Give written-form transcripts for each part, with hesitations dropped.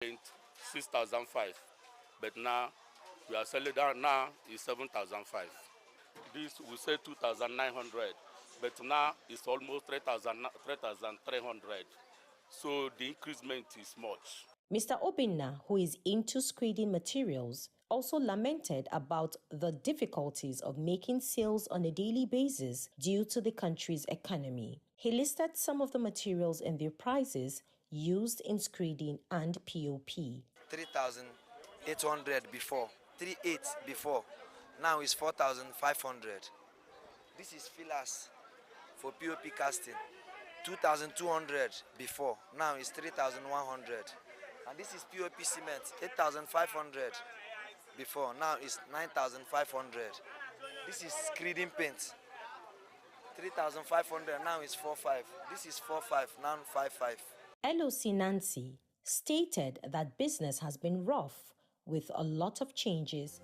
6,005, but now we are selling that now is 7,005. This we say 2,900, but now it's almost 3,300. So the increment is much. Mr. Obinna, who is into screeding materials, also lamented about the difficulties of making sales on a daily basis due to the country's economy. He listed some of the materials and their prices used in screeding and POP. 3,800 before, 3,800 before, now it's 4,500. This is fillers for POP casting, 2,200 before, now it's 3,100. And this is POP cement, 8,500 before, now it's 9,500. This is screeding paint, 3,500, now it's 4,500. This is 4,500, now 5,500. LOC Nancy stated that business has been rough with a lot of changes.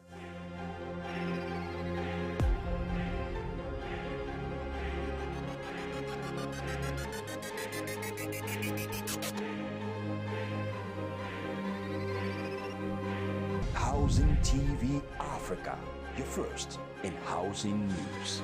Housing TV Africa, your first in housing news.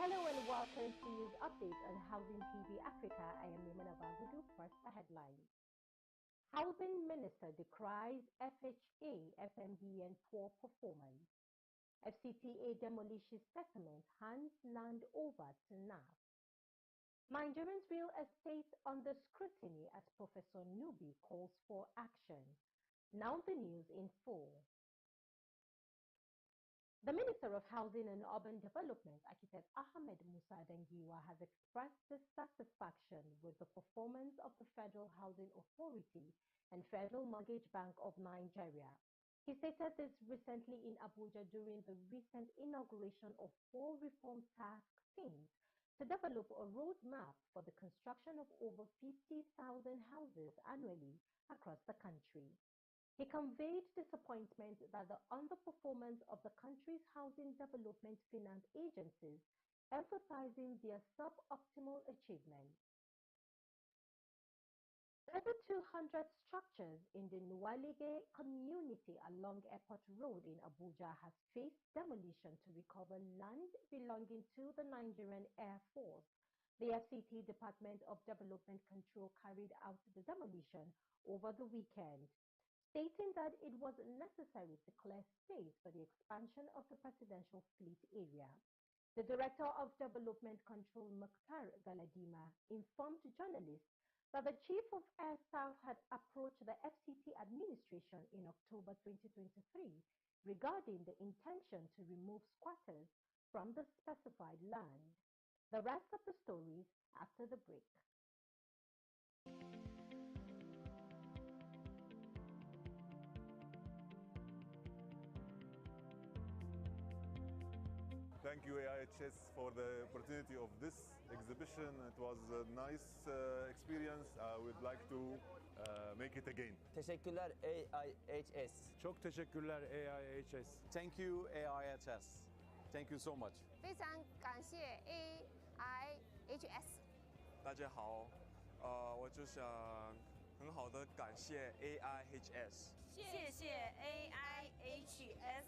Hello and welcome to News Updates on Housing TV Africa. I am Yemina Bagudu. First, the headlines. Housing Minister decries FHA, FMB and poor performance. FCTA demolishes settlement, hands land over to NAF. Nigerians' real estate under scrutiny as Professor Nubi calls for action. Now the news in full. The Minister of Housing and Urban Development, Architect Ahmed Musa Dangiwa, has expressed dissatisfaction with the performance of the Federal Housing Authority and Federal Mortgage Bank of Nigeria. He stated this recently in Abuja during the recent inauguration of 4 reform task teams to develop a roadmap for the construction of over 50,000 houses annually across the country. He conveyed disappointment that the underperformance of the country's housing development finance agencies, emphasizing their suboptimal achievements. Over 200 structures in the Nwalige community along Airport Road in Abuja has faced demolition to recover land belonging to the Nigerian Air Force. The FCT Department of Development Control carried out the demolition over the weekend, stating that it was necessary to clear space for the expansion of the presidential fleet area. The Director of Development Control, Mukhtar Galadima, informed journalists that the Chief of Air Staff had approached the FCT administration in October 2023 regarding the intention to remove squatters from the specified land. The rest of the story after the break. Thank you, AIHS, for the opportunity of this exhibition. It was a nice experience. I would like to make it again. Teşekkürler AIHS. Çok teşekkürler AIHS. Thank you AIHS. Thank you so much. 非常感谢 AIHS。大家好，我就想很好的感谢 AIHS。谢谢 AIHS。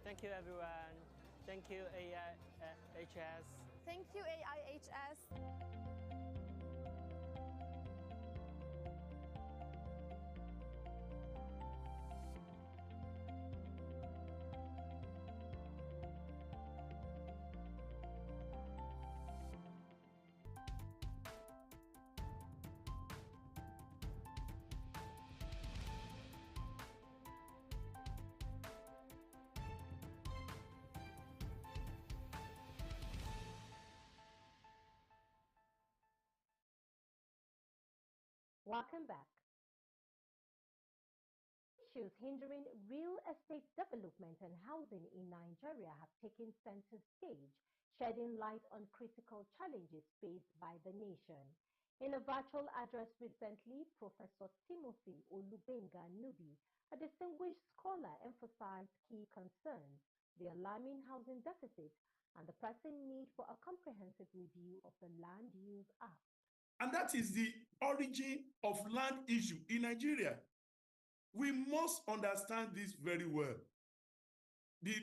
Thank you everyone. Thank you AIHS. Thank you AIHS. Welcome back. issues hindering real estate development and housing in Nigeria have taken center stage, shedding light on critical challenges faced by the nation. In a virtual address recently, Professor Timothy Olubenga Nubi, a distinguished scholar, emphasized key concerns: the alarming housing deficit and the pressing need for a comprehensive review of the Land Use Act. And that is the origin of land issue in Nigeria. We must understand this very well. The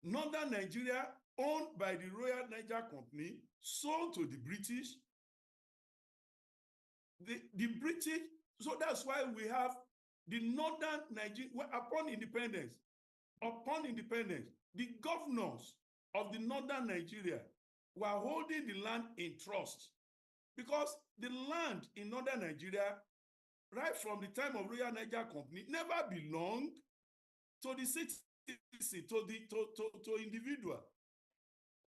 northern Nigeria, owned by the Royal Niger Company, sold to the British. The British, so that's why we have the northern Nigeria, upon independence, the governors of the northern Nigeria were holding the land in trust, because the land in northern Nigeria, right from the time of Royal Niger Company, never belonged to the citizen, to individual.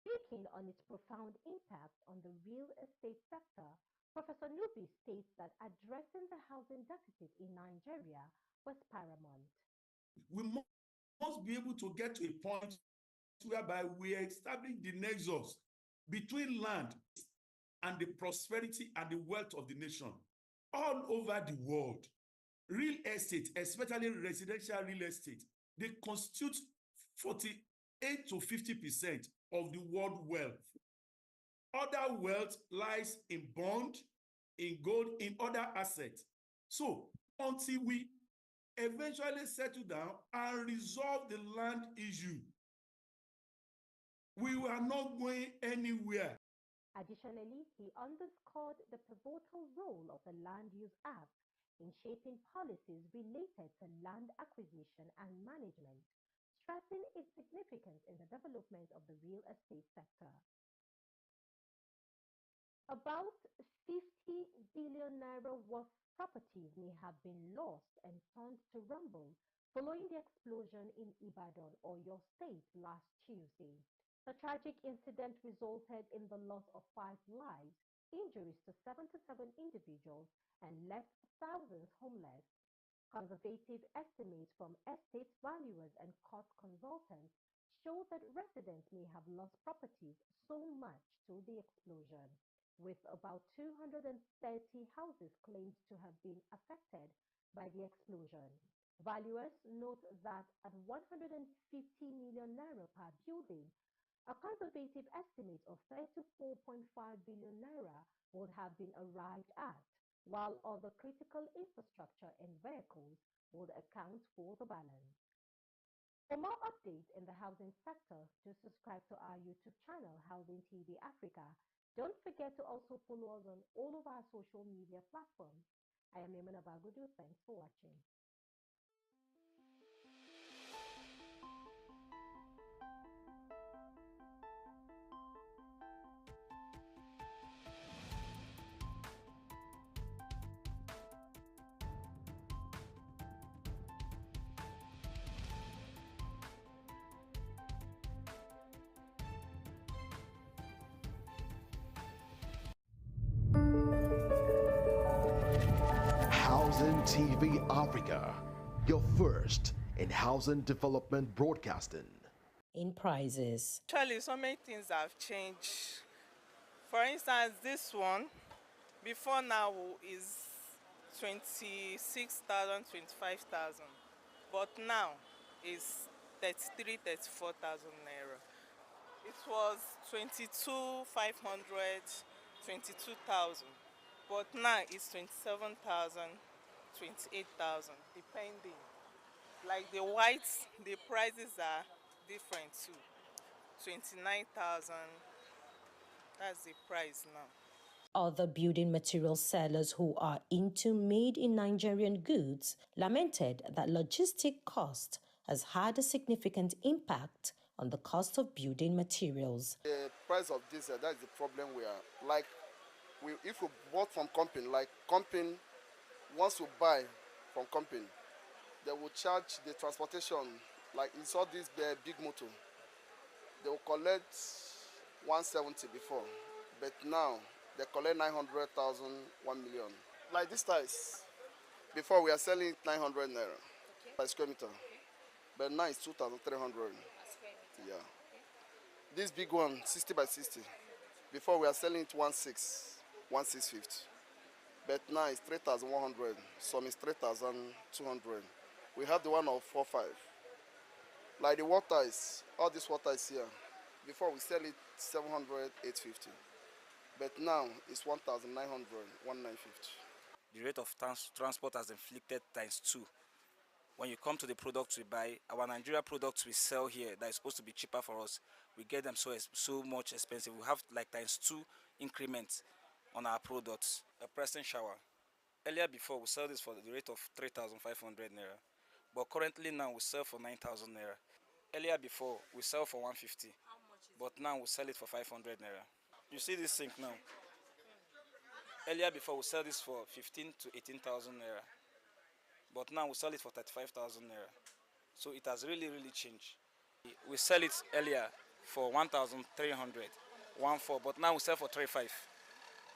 Speaking on its profound impact on the real estate sector, Professor Nubi states that addressing the housing deficit in Nigeria was paramount. We must be able to get to a point whereby we establish the nexus between land and the prosperity and the wealth of the nation all over the world. Real estate, especially residential real estate, they constitute 48 to 50% of the world wealth. Other wealth lies in bond, in gold, in other assets. So until we eventually settle down and resolve the land issue, we are not going anywhere. Additionally, he underscored the pivotal role of the Land Use Act in shaping policies related to land acquisition and management, stressing its significance in the development of the real estate sector. About 50 billion naira worth properties may have been lost and turned to rubble following the explosion in Ibadan, Oyo State, last Tuesday. The tragic incident resulted in the loss of 5 lives, injuries to 77 individuals, and left thousands homeless. Conservative estimates from estate valuers and cost consultants show that residents may have lost properties so much through the explosion, with about 230 houses claimed to have been affected by the explosion. Valuers note that at 150 million naira per building, a conservative estimate of 34.5 billion naira would have been arrived at, while other critical infrastructure and vehicles would account for the balance. For more updates in the housing sector, do subscribe to our YouTube channel, Housing TV Africa. Don't forget to also follow us on all of our social media platforms. I am Emina Bagudu. Thanks for watching. Housing TV Africa, your first in housing development broadcasting. In prices. Actually, so many things have changed. For instance, this one, before now is 26,000, 25,000. But now is 33, 34,000 naira. It was 22,500, 22,000. But now it's 27,000, 28,000, depending. Like the whites, the prices are different too. 29,000, that's the price now. Other building material sellers who are into made-in-Nigerian goods lamented that logistic cost has had a significant impact on the cost of building materials. The price of diesel, that's the problem we are. Like, if we bought from company, like company, once you buy from company, they will charge the transportation, like you saw this big motor, they will collect 170 before, but now they collect 900,000, 1 million. Like this size, before we are selling 900 naira. per square meter. But now it's 2,300. Yeah. This big one, 60 by 60. Before we are selling it 1,650. But now it's 3,100. Some is 3,200. We have the one of 4.5. Like the water is, all this water is here. Before we sell it 700, 850. But now it's 1,900, 1,950. The rate of transport has inflicted ×2. When you come to the products we buy, our Nigeria products we sell here that is supposed to be cheaper for us, we get them so much expensive. We have like ×2 increments on our products. A pressing shower. Earlier before we sell this for the rate of 3,500 naira, but currently now we sell for 9,000 naira. Earlier before we sell for 150, but now we sell it for 500 naira. You see this sink now. Earlier before we sell this for 15 to 18,000 naira, but now we sell it for 35,000 naira. So it has really changed. We sell it earlier for 1,300, 1.4, but now we sell for 3.5.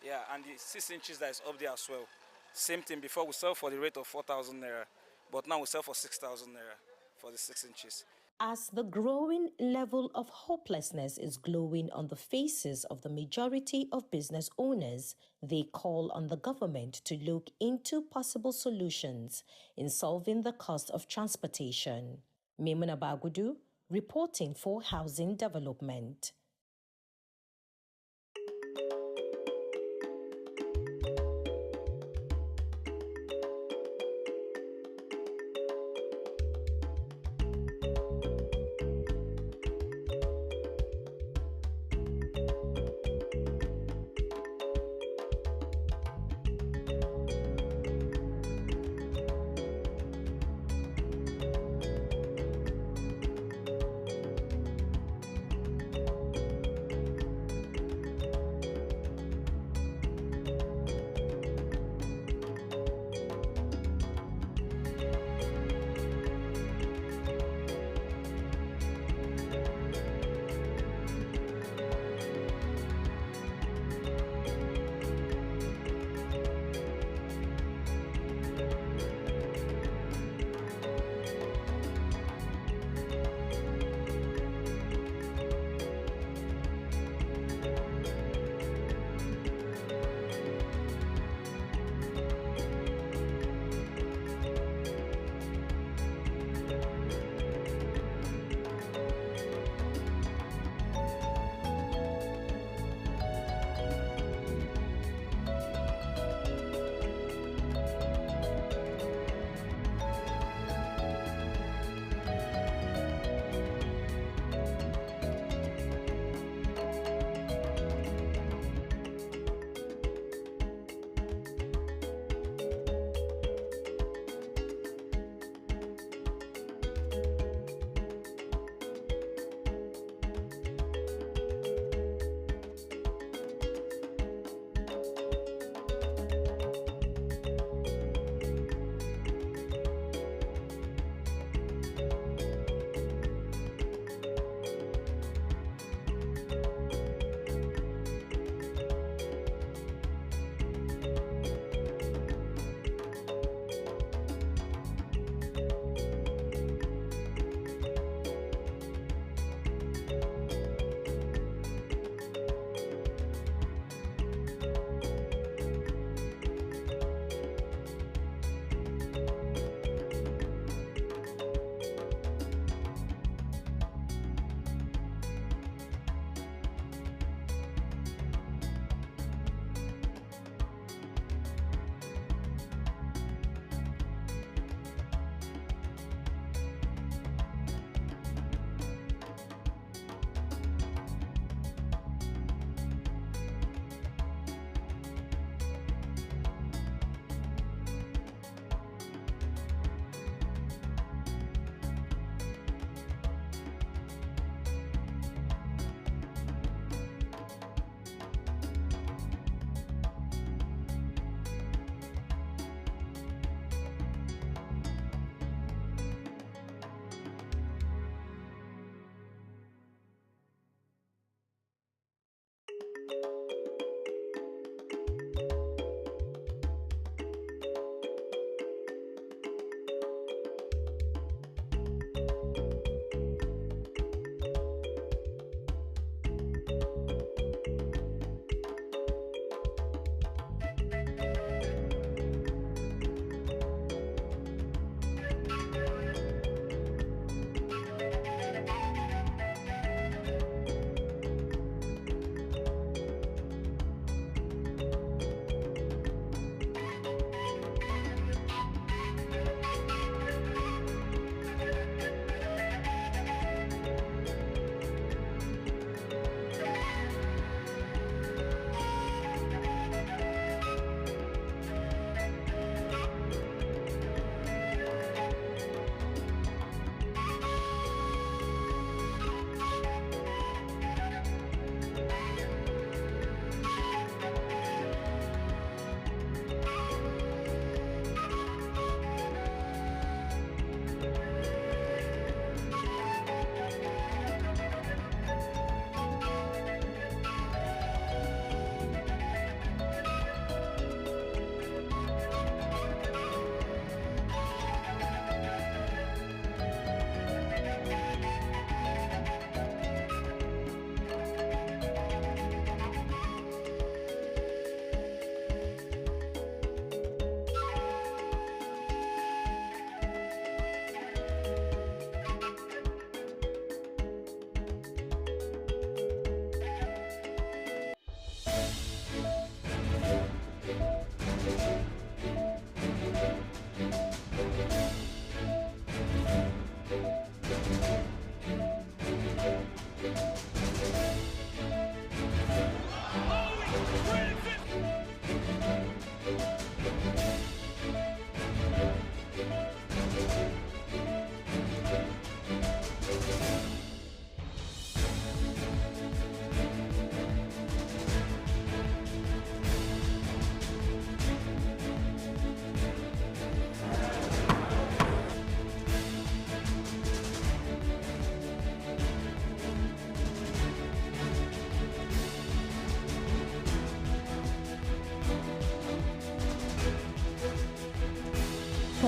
Yeah, and the 6 inches that is up there as well. Same thing, before we sell for the rate of 4,000 naira, but now we sell for 6,000 naira for the 6 inches. As the growing level of hopelessness is glowing on the faces of the majority of business owners, they call on the government to look into possible solutions in solving the cost of transportation. Maimuna Bagudu, reporting for Housing Development.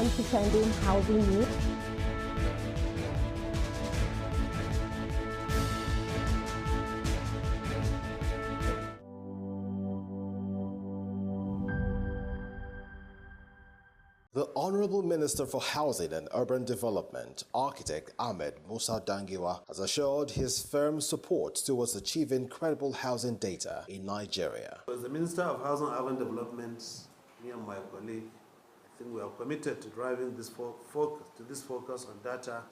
on to trending housing news. The Honorable Minister for Housing and Urban Development, Architect Ahmed Musa Dangiwa, has assured his firm support towards achieving credible housing data in Nigeria. As the Minister of Housing and Urban Development, me and my colleague, I think we are committed to driving this focus on data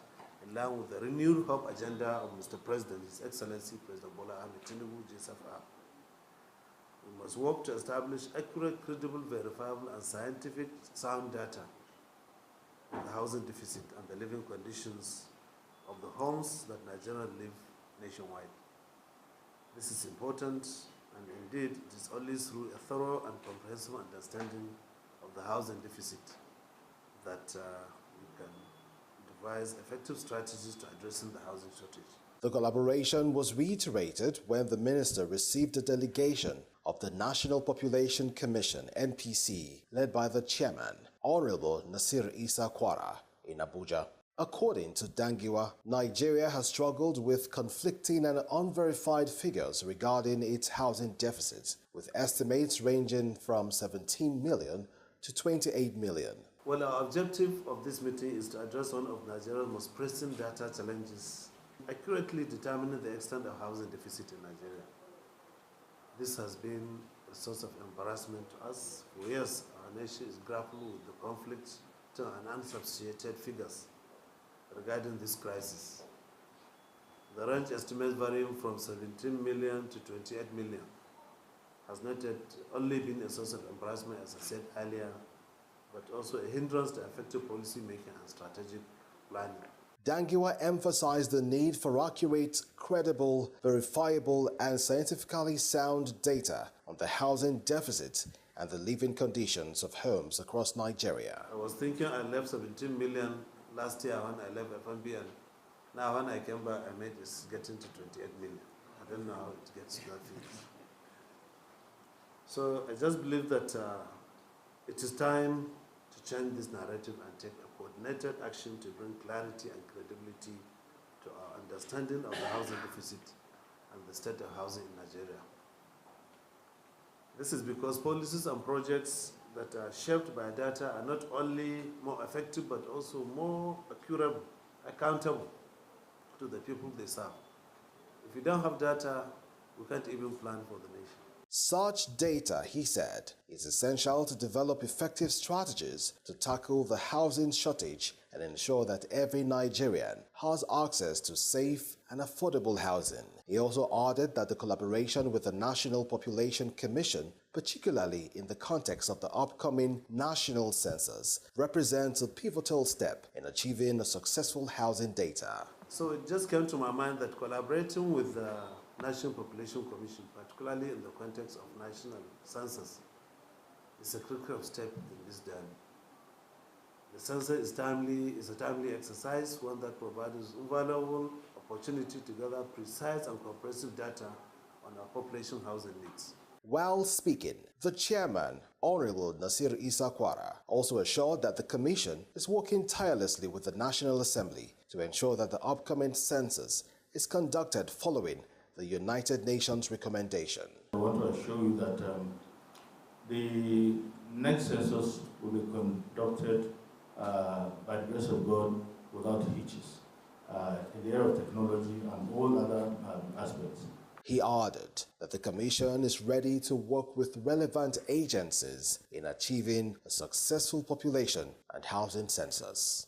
in line with the renewed hope agenda of Mr. President, His Excellency President Bola Ahmed Tinubu, JSFR. We must work to establish accurate, credible, verifiable, and scientific sound data on the housing deficit and the living conditions of the homes that Nigerians live nationwide. This is important, and indeed it is only through a thorough and comprehensive understanding of the housing deficit that we can devise effective strategies to addressing the housing shortage. The collaboration was reiterated when the minister received a delegation of the National Population Commission, NPC, led by the chairman, Honorable Nasir Isa Kwara, in Abuja. According to Dangiwa, Nigeria has struggled with conflicting and unverified figures regarding its housing deficit, with estimates ranging from 17 million to 28 million. Well, our objective of this meeting is to address one of Nigeria's most pressing data challenges, accurately determining the extent of housing deficit in Nigeria. This has been a source of embarrassment to us. For years, our nation is grappling with the conflict and unsubstantiated figures regarding this crisis. The range estimates varying from 17 million to 28 million has not yet only been a source of embarrassment, as I said earlier, but also a hindrance to effective policy making and strategic planning. Dangiwa emphasized the need for accurate, credible, verifiable, and scientifically sound data on the housing deficit and the living conditions of homes across Nigeria. I was thinking I left 17 million last year when I left FNB, and now when I came back, I made it getting to 28 million. I don't know how it gets to that figure. So I just believe that it is time to change this narrative and take a coordinated action to bring clarity and credibility to our understanding of the housing deficit and the state of housing in Nigeria. This is because policies and projects that are shaped by data are not only more effective but also more accurate, accountable to the people they serve. If you don't have data, we can't even plan for the nation. Such data, he said, is essential to develop effective strategies to tackle the housing shortage and ensure that every Nigerian has access to safe and affordable housing. He also added that the collaboration with the National Population Commission, particularly in the context of the upcoming national census, represents a pivotal step in achieving a successful housing data. So it just came to my mind that collaborating with the National Population Commission, particularly in the context of national census, is a critical step in this journey. The census is a timely exercise, one that provides invaluable opportunity to gather precise and comprehensive data on our population housing needs. While speaking, the chairman, Honorable Nasir Isa Kwara, also assured that the Commission is working tirelessly with the National Assembly to ensure that the upcoming census is conducted following the United Nations recommendation. I want to assure you that the next census will be conducted by the grace of God without hitches in the area of technology and all other aspects. He added that the Commission is ready to work with relevant agencies in achieving a successful population and housing census.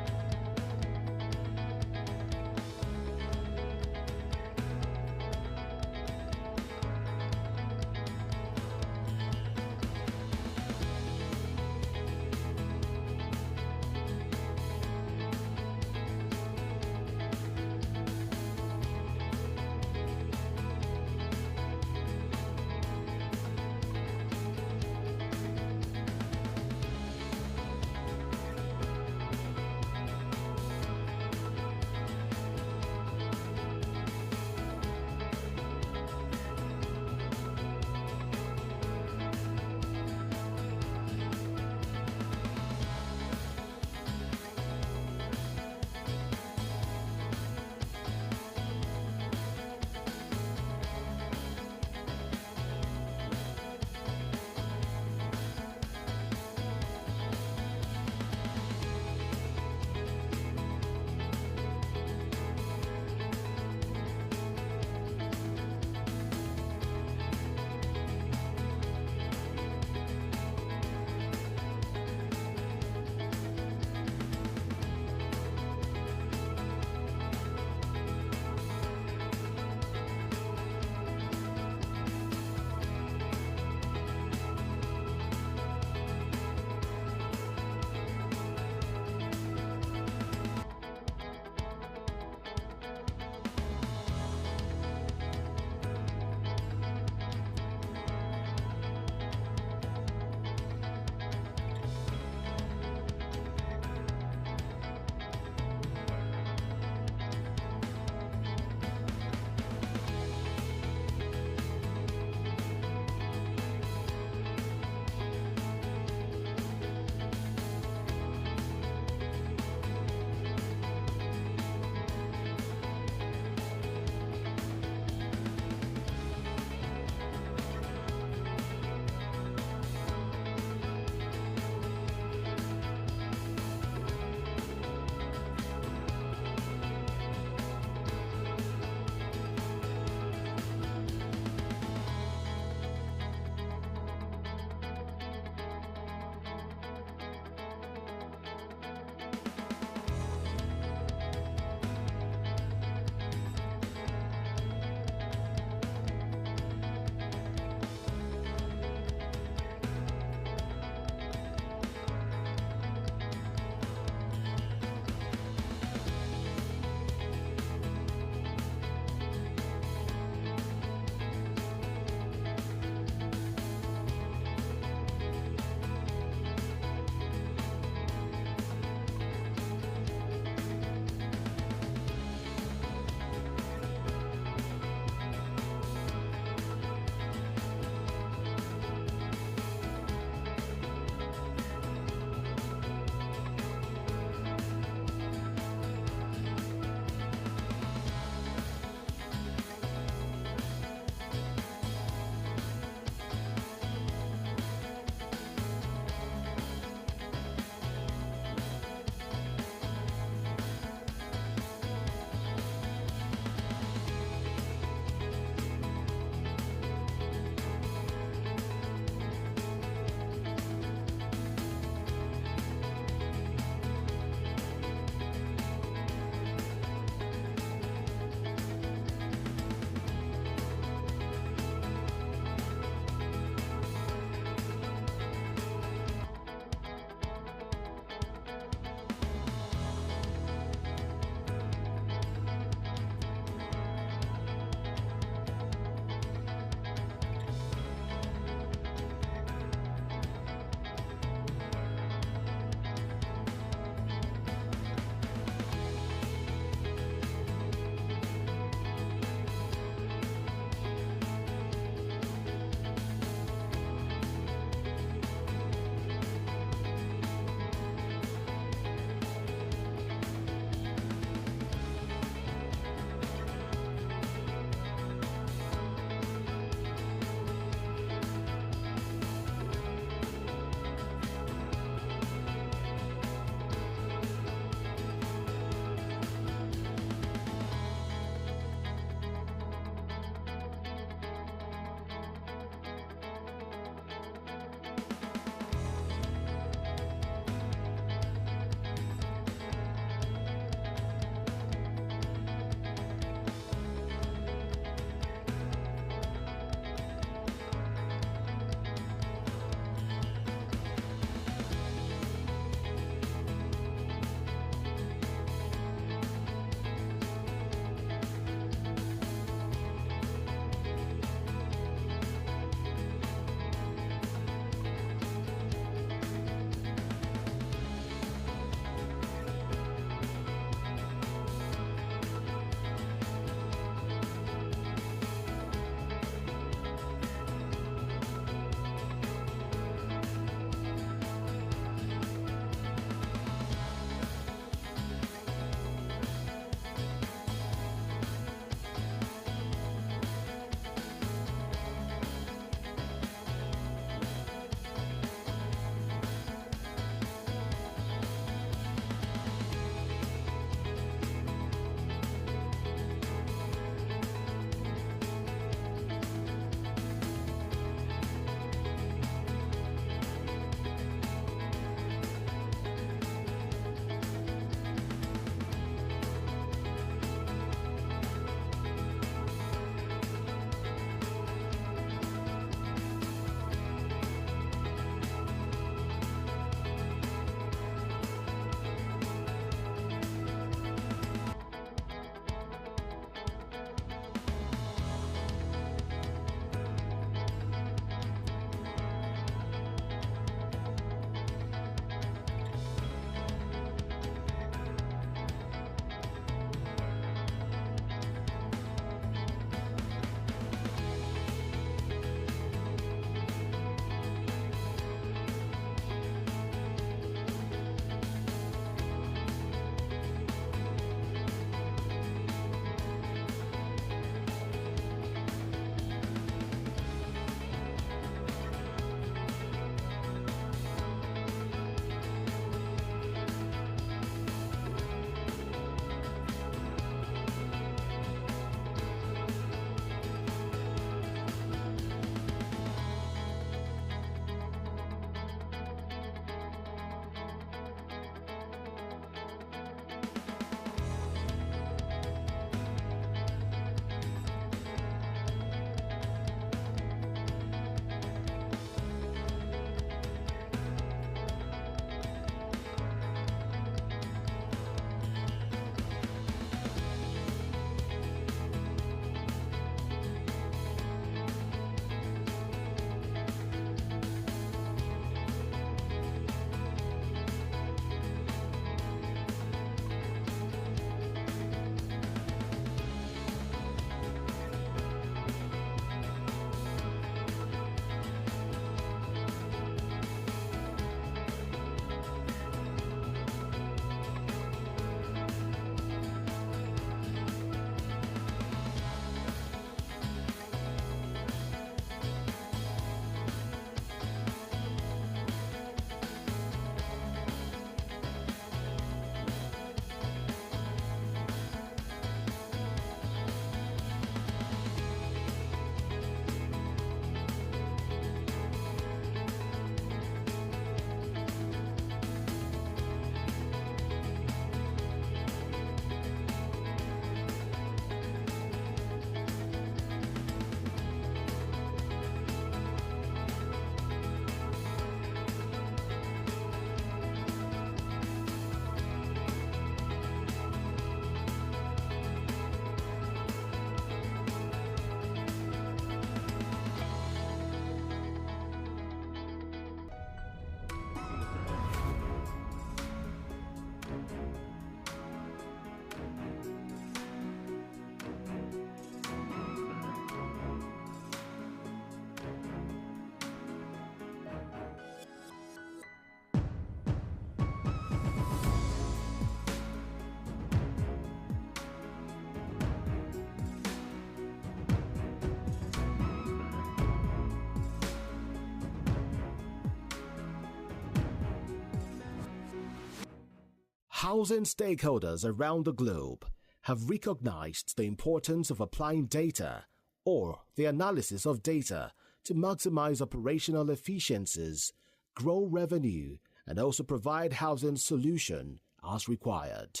Housing stakeholders around the globe have recognized the importance of applying data or the analysis of data to maximize operational efficiencies, grow revenue, and also provide housing solution as required.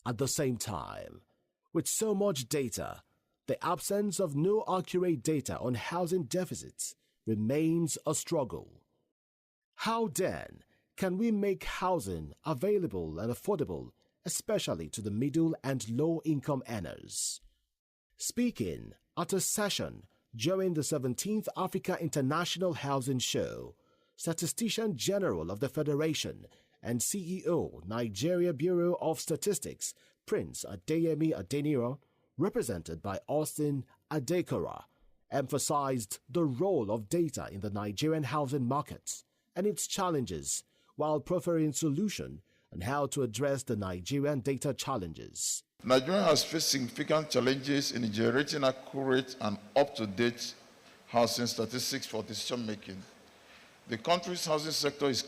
At the same time, with so much data, the absence of no accurate data on housing deficits remains a struggle. How then can we make housing available and affordable, especially to the middle and low-income earners? Speaking at a session during the 17th Africa International Housing Show, Statistician General of the Federation and CEO, Nigeria Bureau of Statistics, Prince Adeyemi Adeniro, represented by Austin Adekora, emphasized the role of data in the Nigerian housing market and its challenges, while proffering solutions on how to address the Nigerian data challenges. Nigeria has faced significant challenges in generating accurate and up-to-date housing statistics for decision-making. The country's housing sector is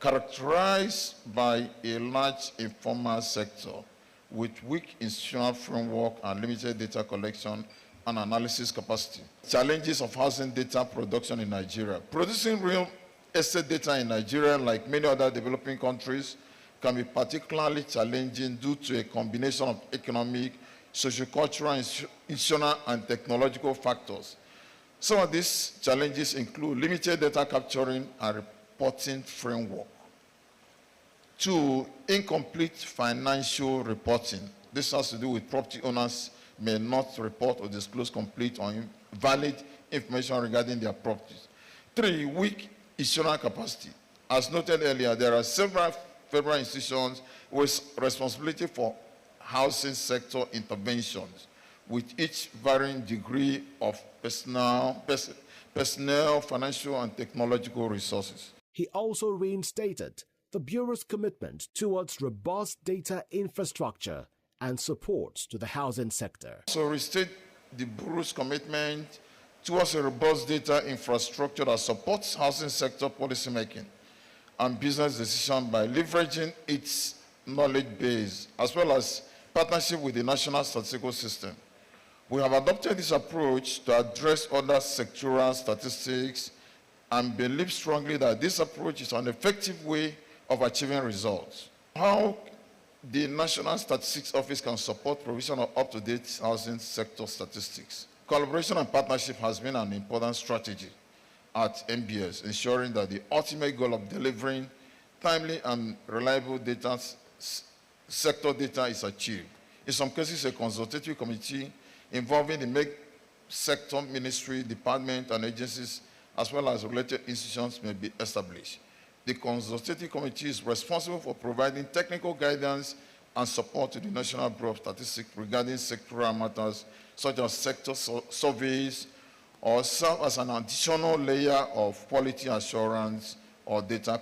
characterized by a large informal sector with weak institutional framework and limited data collection and analysis capacity. Challenges of housing data production in Nigeria. Producing real estate data in Nigeria, like many other developing countries, can be particularly challenging due to a combination of economic, sociocultural, institutional, and technological factors. Some of these challenges include limited data capturing and reporting framework. 2, incomplete financial reporting. This has to do with property owners may not report or disclose complete or valid information regarding their properties. 3, weak institutional capacity. As noted earlier, there are several federal institutions with responsibility for housing sector interventions, with each varying degree of personnel, financial, and technological resources. He also reinstated the Bureau's commitment towards robust data infrastructure and support to the housing sector. So restate the Bureau's commitment towards a robust data infrastructure that supports housing sector policymaking and business decision by leveraging its knowledge base, as well as partnership with the National Statistical System. We have adopted this approach to address other sectoral statistics and believe strongly that this approach is an effective way of achieving results. How the National Statistics Office can support provision of up-to-date housing sector statistics. Collaboration and partnership has been an important strategy at NBS, ensuring that the ultimate goal of delivering timely and reliable data, sector data is achieved. In some cases, a consultative committee involving the make sector ministry, department, and agencies, as well as related institutions may be established. The consultative committee is responsible for providing technical guidance and support to the National Bureau of Statistics regarding sectoral matters such as sector surveys, or serve as an additional layer of quality assurance or data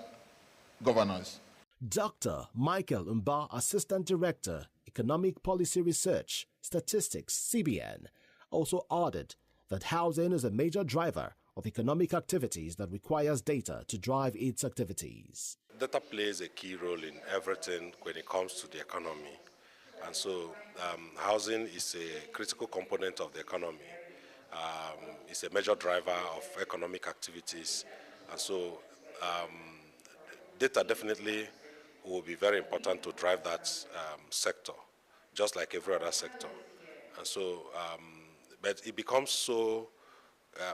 governance. Dr. Michael Mba, Assistant Director, Economic Policy Research, Statistics, CBN, also added that housing is a major driver of economic activities that requires data to drive its activities. Data plays a key role in everything when it comes to the economy. And so housing is a critical component of the economy. It's a major driver of economic activities. And so data definitely will be very important to drive that sector, just like every other sector. And so, but it becomes so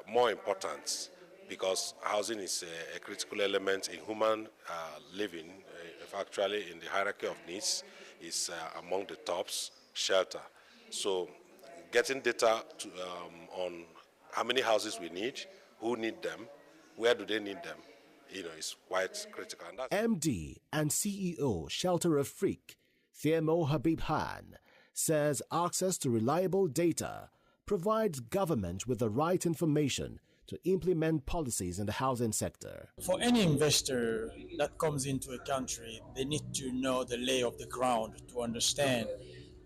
more important because housing is a critical element in human living. Actually, in the hierarchy of needs, is among the tops, shelter. So getting data on how many houses we need, who need them, where do they need them, is quite critical. And that's MD and CEO Shelter Afrique, Thiemo Habib Khan, says access to reliable data provides government with the right information to implement policies in the housing sector. For any investor that comes into a country, they need to know the lay of the ground to understand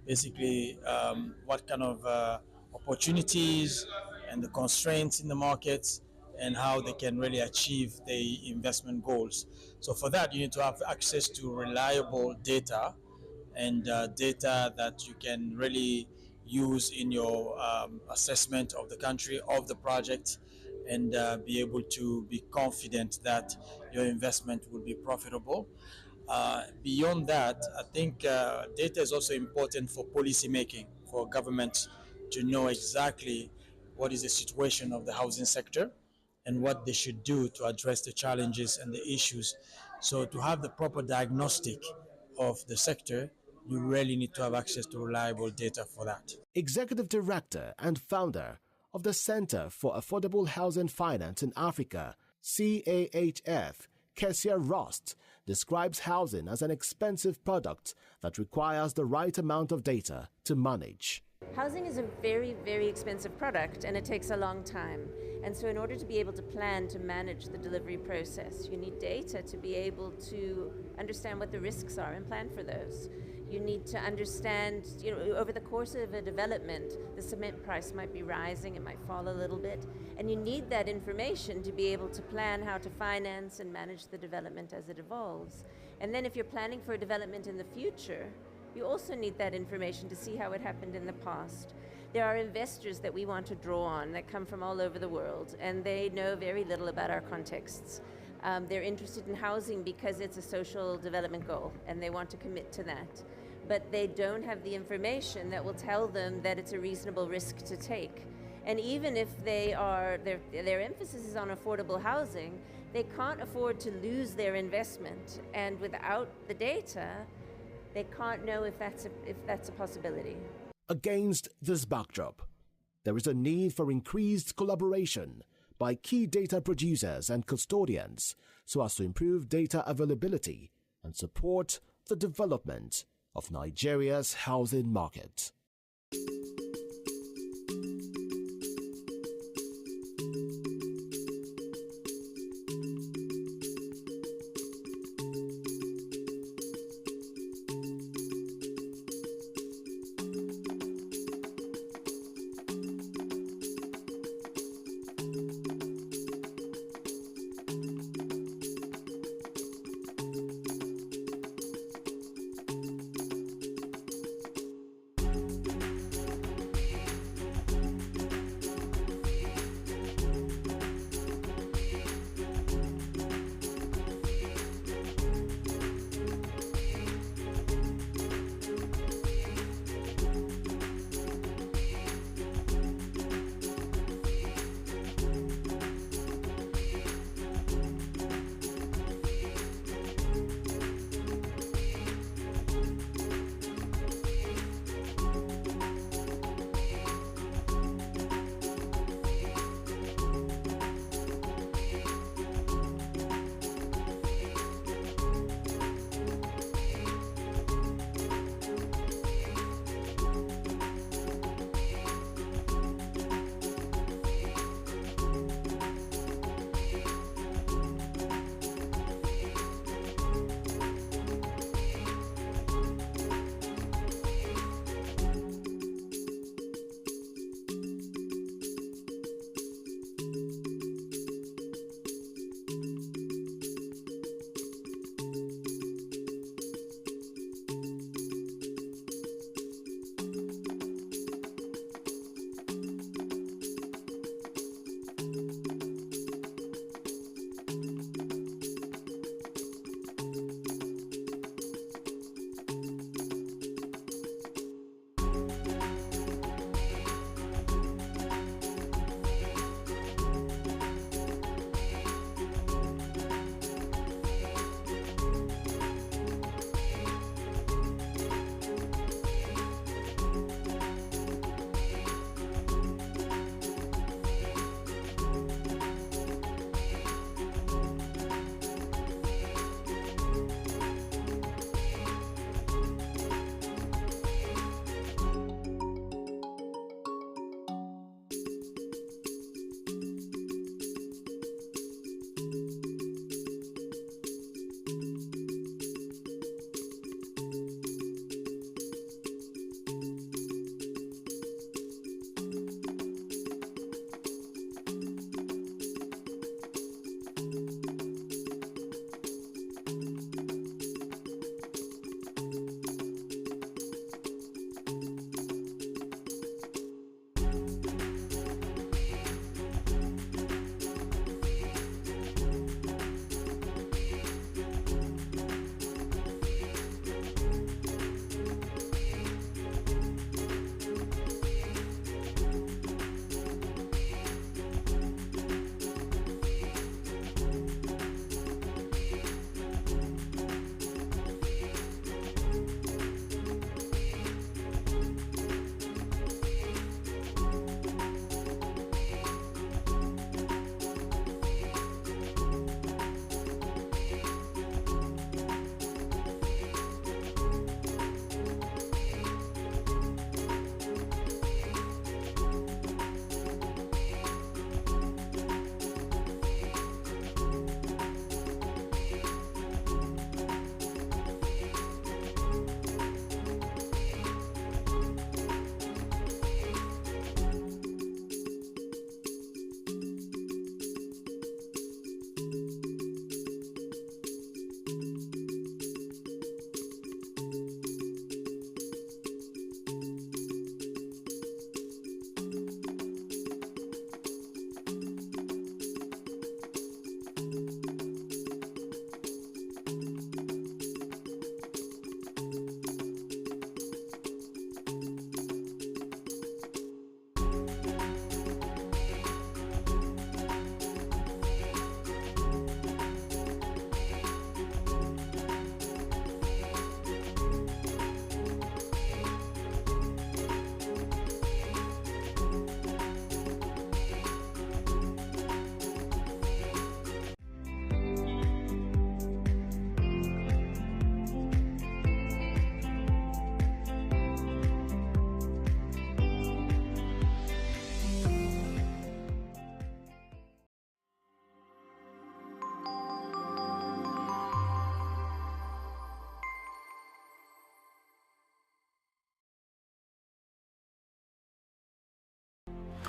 basically what kind of opportunities and the constraints in the markets and how they can really achieve the investment goals. So for that, you need to have access to reliable data and data that you can really use in your assessment of the country, of the project, and be able to be confident that your investment will be profitable. Beyond that, I think data is also important for policy making, for government to know exactly what is the situation of the housing sector and what they should do to address the challenges and the issues. So to have the proper diagnostic of the sector, you really need to have access to reliable data for that. Executive Director and founder of the Center for Affordable Housing Finance in Africa, CAHF, Kessia Rost, describes housing as an expensive product that requires the right amount of data to manage. Housing is a very, very expensive product, and it takes a long time. And so in order to be able to plan to manage the delivery process, you need data to be able to understand what the risks are and plan for those. You need to understand, over the course of a development, the cement price might be rising, it might fall a little bit, and you need that information to be able to plan how to finance and manage the development as it evolves. And then if you're planning for a development in the future, you also need that information to see how it happened in the past. There are investors that we want to draw on that come from all over the world, and they know very little about our contexts. They're interested in housing because it's a social development goal, and they want to commit to that. But they don't have the information that will tell them that it's a reasonable risk to take. And even if their emphasis is on affordable housing, they can't afford to lose their investment. And without the data, they can't know if that's a possibility. Against this backdrop, there is a need for increased collaboration by key data producers and custodians so as to improve data availability and support the development of Nigeria's housing market.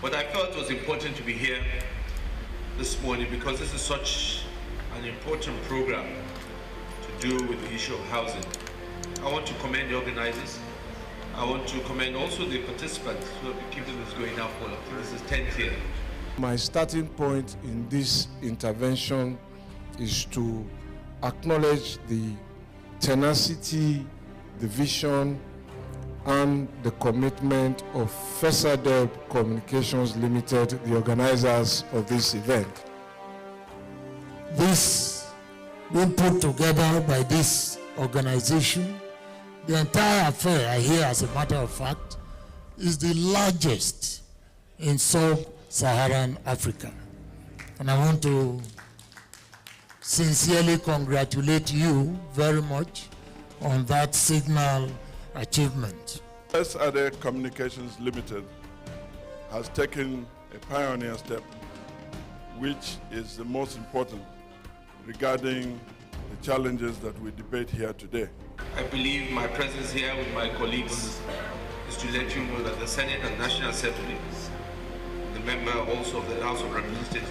But I felt it was important to be here this morning because this is such an important program to do with the issue of housing. I want to commend the organizers. I want to commend also the participants who have been keeping this going now for, I think this is 10th year. My starting point in this intervention is to acknowledge the tenacity, the vision, and the commitment of FESADEB Communications Limited, the organizers of this event. This being put together by this organization, the entire affair, I hear as a matter of fact, is the largest in sub-Saharan Africa. And I want to sincerely congratulate you very much on that signal achievement. FESADEB Communications Limited has taken a pioneer step, which is the most important regarding the challenges that we debate here today. I believe my presence here with my colleagues is to let you know that the Senate and National Assembly, the member also of the House of Representatives,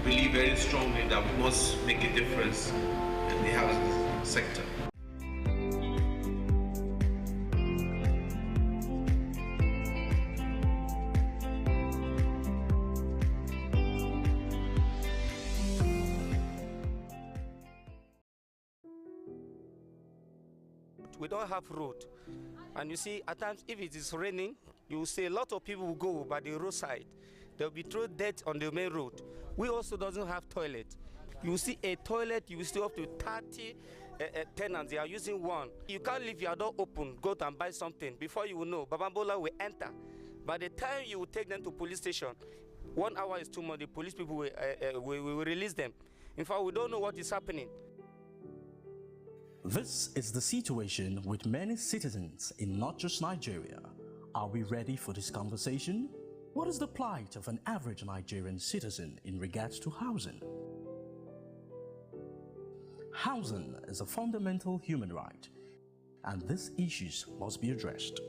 believe very strongly that we must make a difference in the housing sector. We don't have road, and you see at times if it is raining, you will see a lot of people will go by the roadside. There will be throw dirt on the main road. We also doesn't have toilet. You see a toilet, you will still up to 30 tenants. They are using one. You can't leave your door open, go and buy something. Before you will know, Babambola will enter. By the time you will take them to police station, 1 hour is too much. The police people will release them. In fact, we don't know what is happening. This is the situation with many citizens in not just Nigeria. Are we ready for this conversation? What is the plight of an average Nigerian citizen in regards to housing? Housing is a fundamental human right, and these issues must be addressed.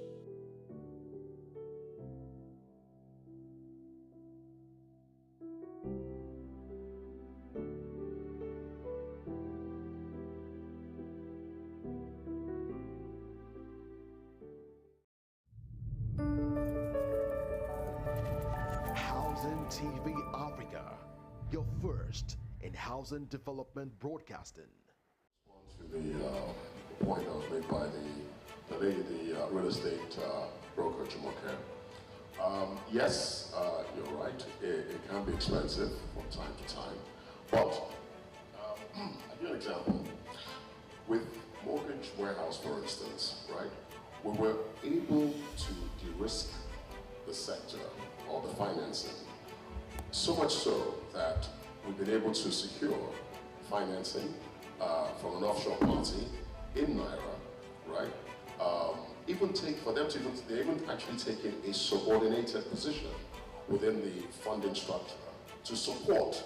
TV Africa, your first in housing development broadcasting. To the point that was made by the lady, the real estate broker, Jumoke. Yes, you're right. It can be expensive from time to time. But I'll give you an example. With Mortgage Warehouse, for instance, right, we were able to de-risk the sector or the financing. So much so that we've been able to secure financing from an offshore party in Naira, right? They even actually taken a subordinated position within the funding structure to support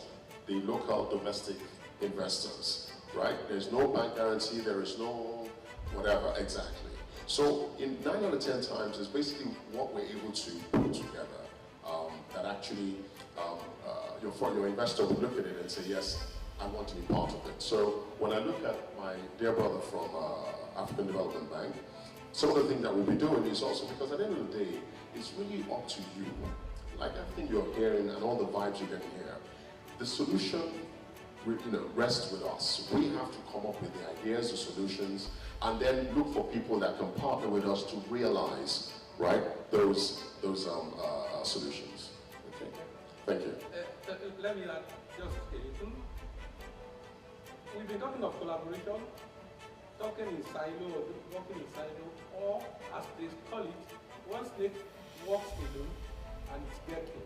the local domestic investors, right? There's no bank guarantee, there is no whatever exactly. So in 9 out of 10 times, it's basically what we're able to put together that actually your investor will look at it and say, yes, I want to be part of it. So when I look at my dear brother from African Development Bank, some of the things that we'll be doing is also because at the end of the day, it's really up to you. Like everything you're hearing and all the vibes you're getting here, the solution rests with us. We have to come up with the ideas, the solutions, and then look for people that can partner with us to realize, right, those solutions. Okay, thank you. Let me add just a little. We've been talking of collaboration, talking in silo, working in silo, or as they call it, one snake walks alone and it's getting.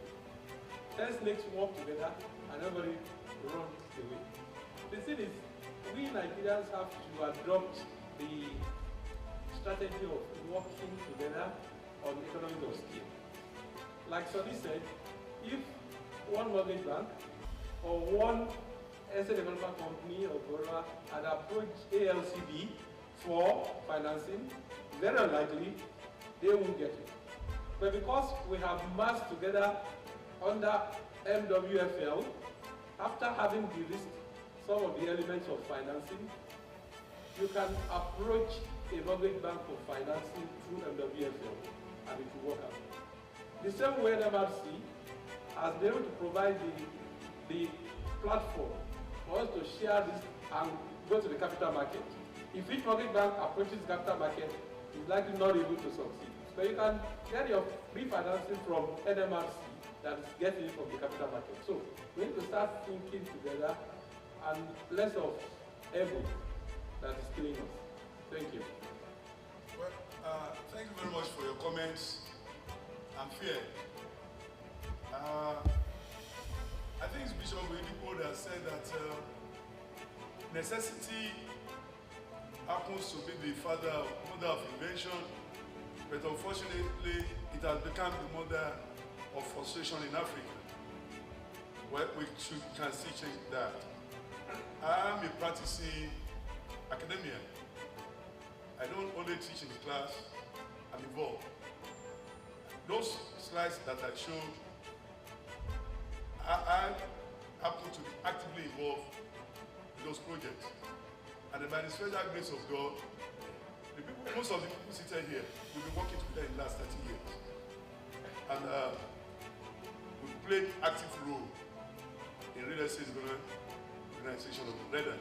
10 snakes walk together and everybody runs away. The thing is, we Nigerians have to adopt the strategy of working together on economies of scale. Like Sonny said, if one mortgage bank or one asset development company or borrower had approached ALCB for financing, very unlikely they won't get it. But because we have merged together under MWFL, after having de-risked some of the elements of financing, you can approach a mortgage bank for financing through MWFL and it will work out. The same way MRC has been able to provide the platform for us to share this and go to the capital market. If each mortgage bank approaches the capital market, it's likely not able to succeed. So you can get your refinancing from NMRC that is getting it from the capital market. So we need to start thinking together and less of ego that is killing us. Thank you. Well, thank you very much for your comments and fear. I think it's Bishop Oedipo that said that necessity happens to be the mother of invention, but unfortunately it has become the mother of frustration in Africa. Well, we can still change that. I am a practicing academician. I don't only teach in the class, I'm involved. Those slides that I showed, I happen to be actively involved in those projects. And by the special grace of God, most of the people seated here, we've been working together in the last 30 years. And we've played active role in real estate organization of Redden.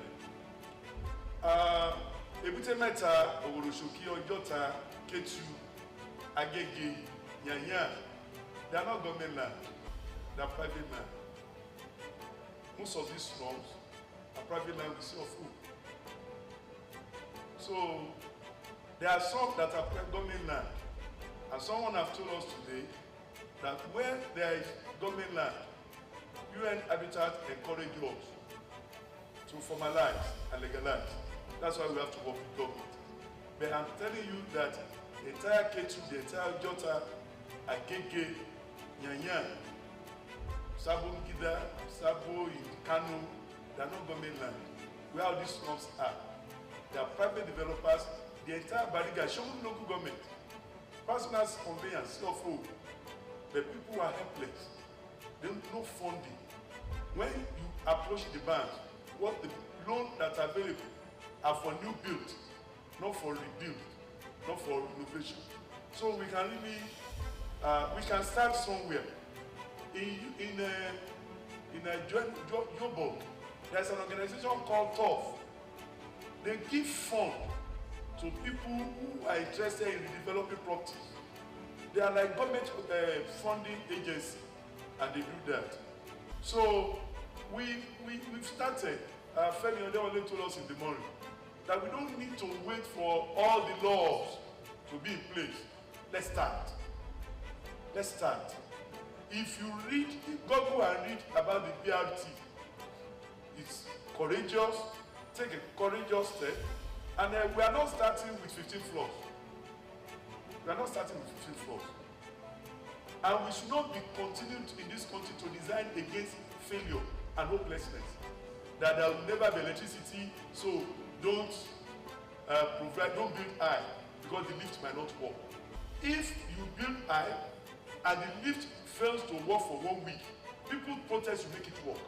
Ebute Meta, Owoloshoki, Ojota, Ketu, Agege, Nyanya, they are not government land, they are private land. Most of these slums are private land with of food. So there are some that are government land, and someone has told us today that where there is government land, UN Habitat encourages us to formalize and legalize. That's why we have to work with government. But I'm telling you that the entire Ketu, the entire Jota, Agege, Nyanya, Sabo Ngida, Sabo in Kano, they are not government land. Where all these slums are, they are private developers. The entire Bariga, Shogun local government, personal conveyance, CFO, but people are helpless. They don't know funding. When you approach the bank, what the loan that are available are for new build, not for rebuild, not for renovation. So we can really, we can start somewhere. In Joburg, there's an organization called TOF. They give fund to people who are interested in developing properties. They are like government funding agency, and they do that. So we've started. Femi Odewale told us in the morning that we don't need to wait for all the laws to be in place. Let's start. Let's start. If you read, go and read about the BRT. It's courageous. Take a courageous step. And we are not starting with 15 floors. We are not starting with 15 floors. And we should not be continuing in this country to design against failure and hopelessness. That there will never be electricity, so don't build high, because the lift might not work. If you build high and the lift fails to work for 1 week, people protest to make it work.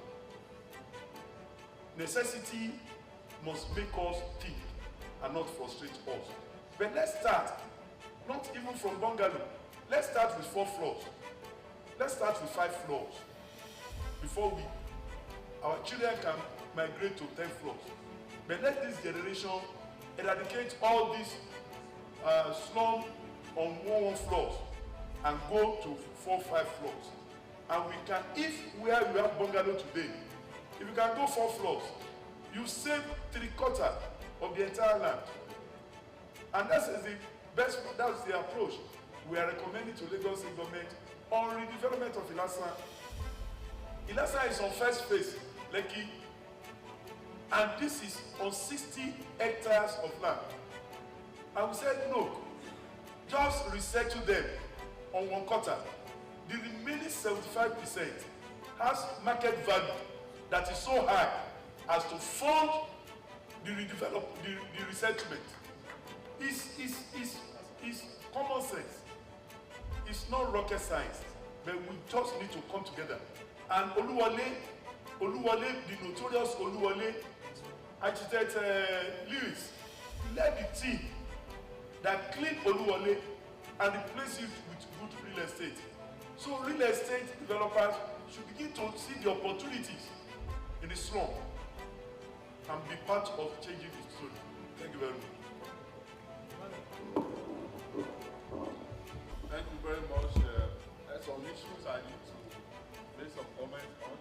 Necessity must make us think and not frustrate us. But let's start, not even from bungalow. Let's start with 4 floors. Let's start with 5 floors before our children can migrate to 10 floors. But let this generation eradicate all these slum on 1 floors and go to 4, 5 floors. And we can, if where you have bungalow today, if you can go 4 floors, you save 3/4 of the entire land. And that's the best, that's the approach we are recommending to Lagos State government on redevelopment of Ilasa. Ilasa is on first phase, Lekki, and this is on 60 hectares of land. And we said, no, just resettle them on 1/4. The remaining 75% has market value that is so high as to fund the resettlement. Is common sense. It's not rocket science, but we just need to come together. And Oluwole, the notorious Oluwole, Architect Lewis, led the team that cleaned Oluwole and replaced it with good real estate. So real estate developers should begin to see the opportunities in the slum and be part of changing the story. Thank you very much. Thank you very much. There's some issues I need to make some comments on.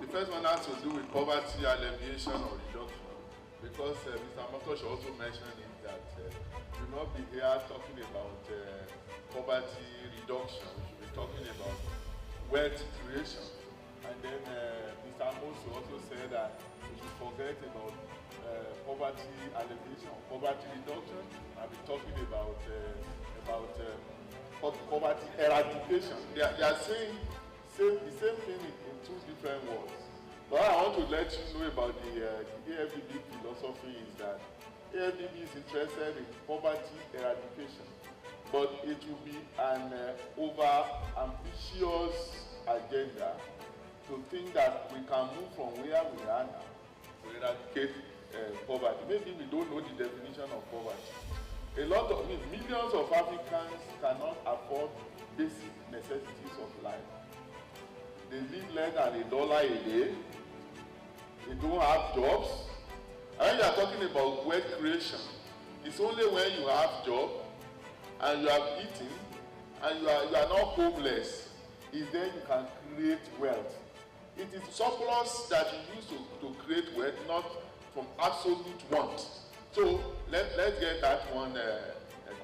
The first one has to do with poverty alleviation or reduction, because Mr. Motosh also mentioned it that we will not be here talking about poverty reduction. We should be talking about wealth creation. And then Mr. Amos also said that we should forget about poverty alleviation, poverty reduction. I'll be talking about poverty eradication. They are saying the same thing in two different words. But I want to let you know about the AFDB philosophy is that AFDB is interested in poverty eradication, but it will be an over-ambitious agenda to think that we can move from where we are now to eradicate poverty. Maybe we don't know the definition of poverty. Millions of Africans cannot afford basic necessities of life. They live less than $1 a day. They don't have jobs. And when you are talking about wealth creation, it's only when you have job and you have eaten and you are not homeless, is then you can create wealth. It is surplus that you use to create wealth, not from absolute want. So let's get that one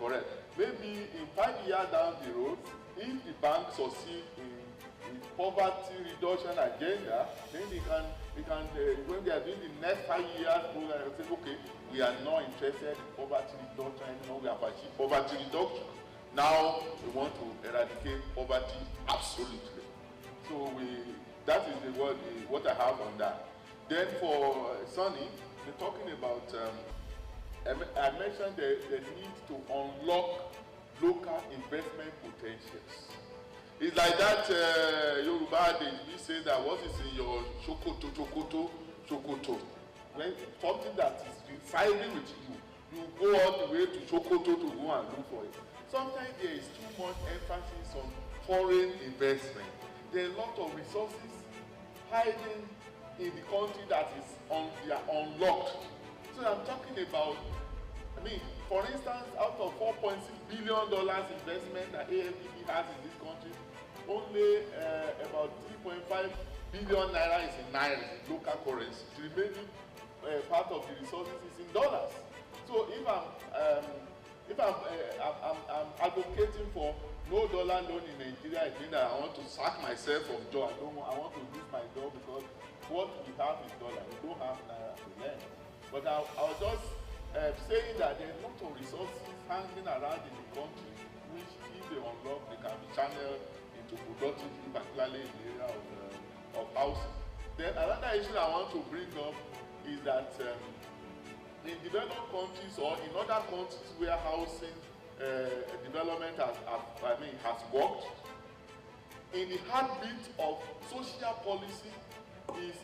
correct. Maybe in 5 years down the road, if the bank succeed in poverty reduction agenda, then they can when they are doing the next 5 years program, they say, okay, we are not interested in poverty reduction anymore. We have achieved poverty reduction. Now we want to eradicate poverty absolutely. So that is what I have on that. Then for Sonny, we're talking about. I mentioned the need to unlock local investment potentials. It's like that Yoruba, we say that what is in your chokoto. When something that is residing with you, you go all the way to Chokoto to go and look for it. Sometimes there is too much emphasis on foreign investment. There are a lot of resources hiding in the country that is unlocked. So I'm talking about, for instance, out of $4.6 billion investment that AFDB has in this country, only about 3.5 billion naira is in naira, local currency. The remaining part of the resources is in dollars. So if I'm advocating for no dollar loan in Nigeria, it means that I want to sack myself from job. I want to lose my job because what we have is dollar. We don't have naira to lend. But I was just saying that there are a lot of resources hanging around in the country, which if they unlock, they can be channeled into productivity, particularly in the area of housing. Then another issue I want to bring up is that in developed countries or in other countries where housing development has worked, in the heartbeat of social policy is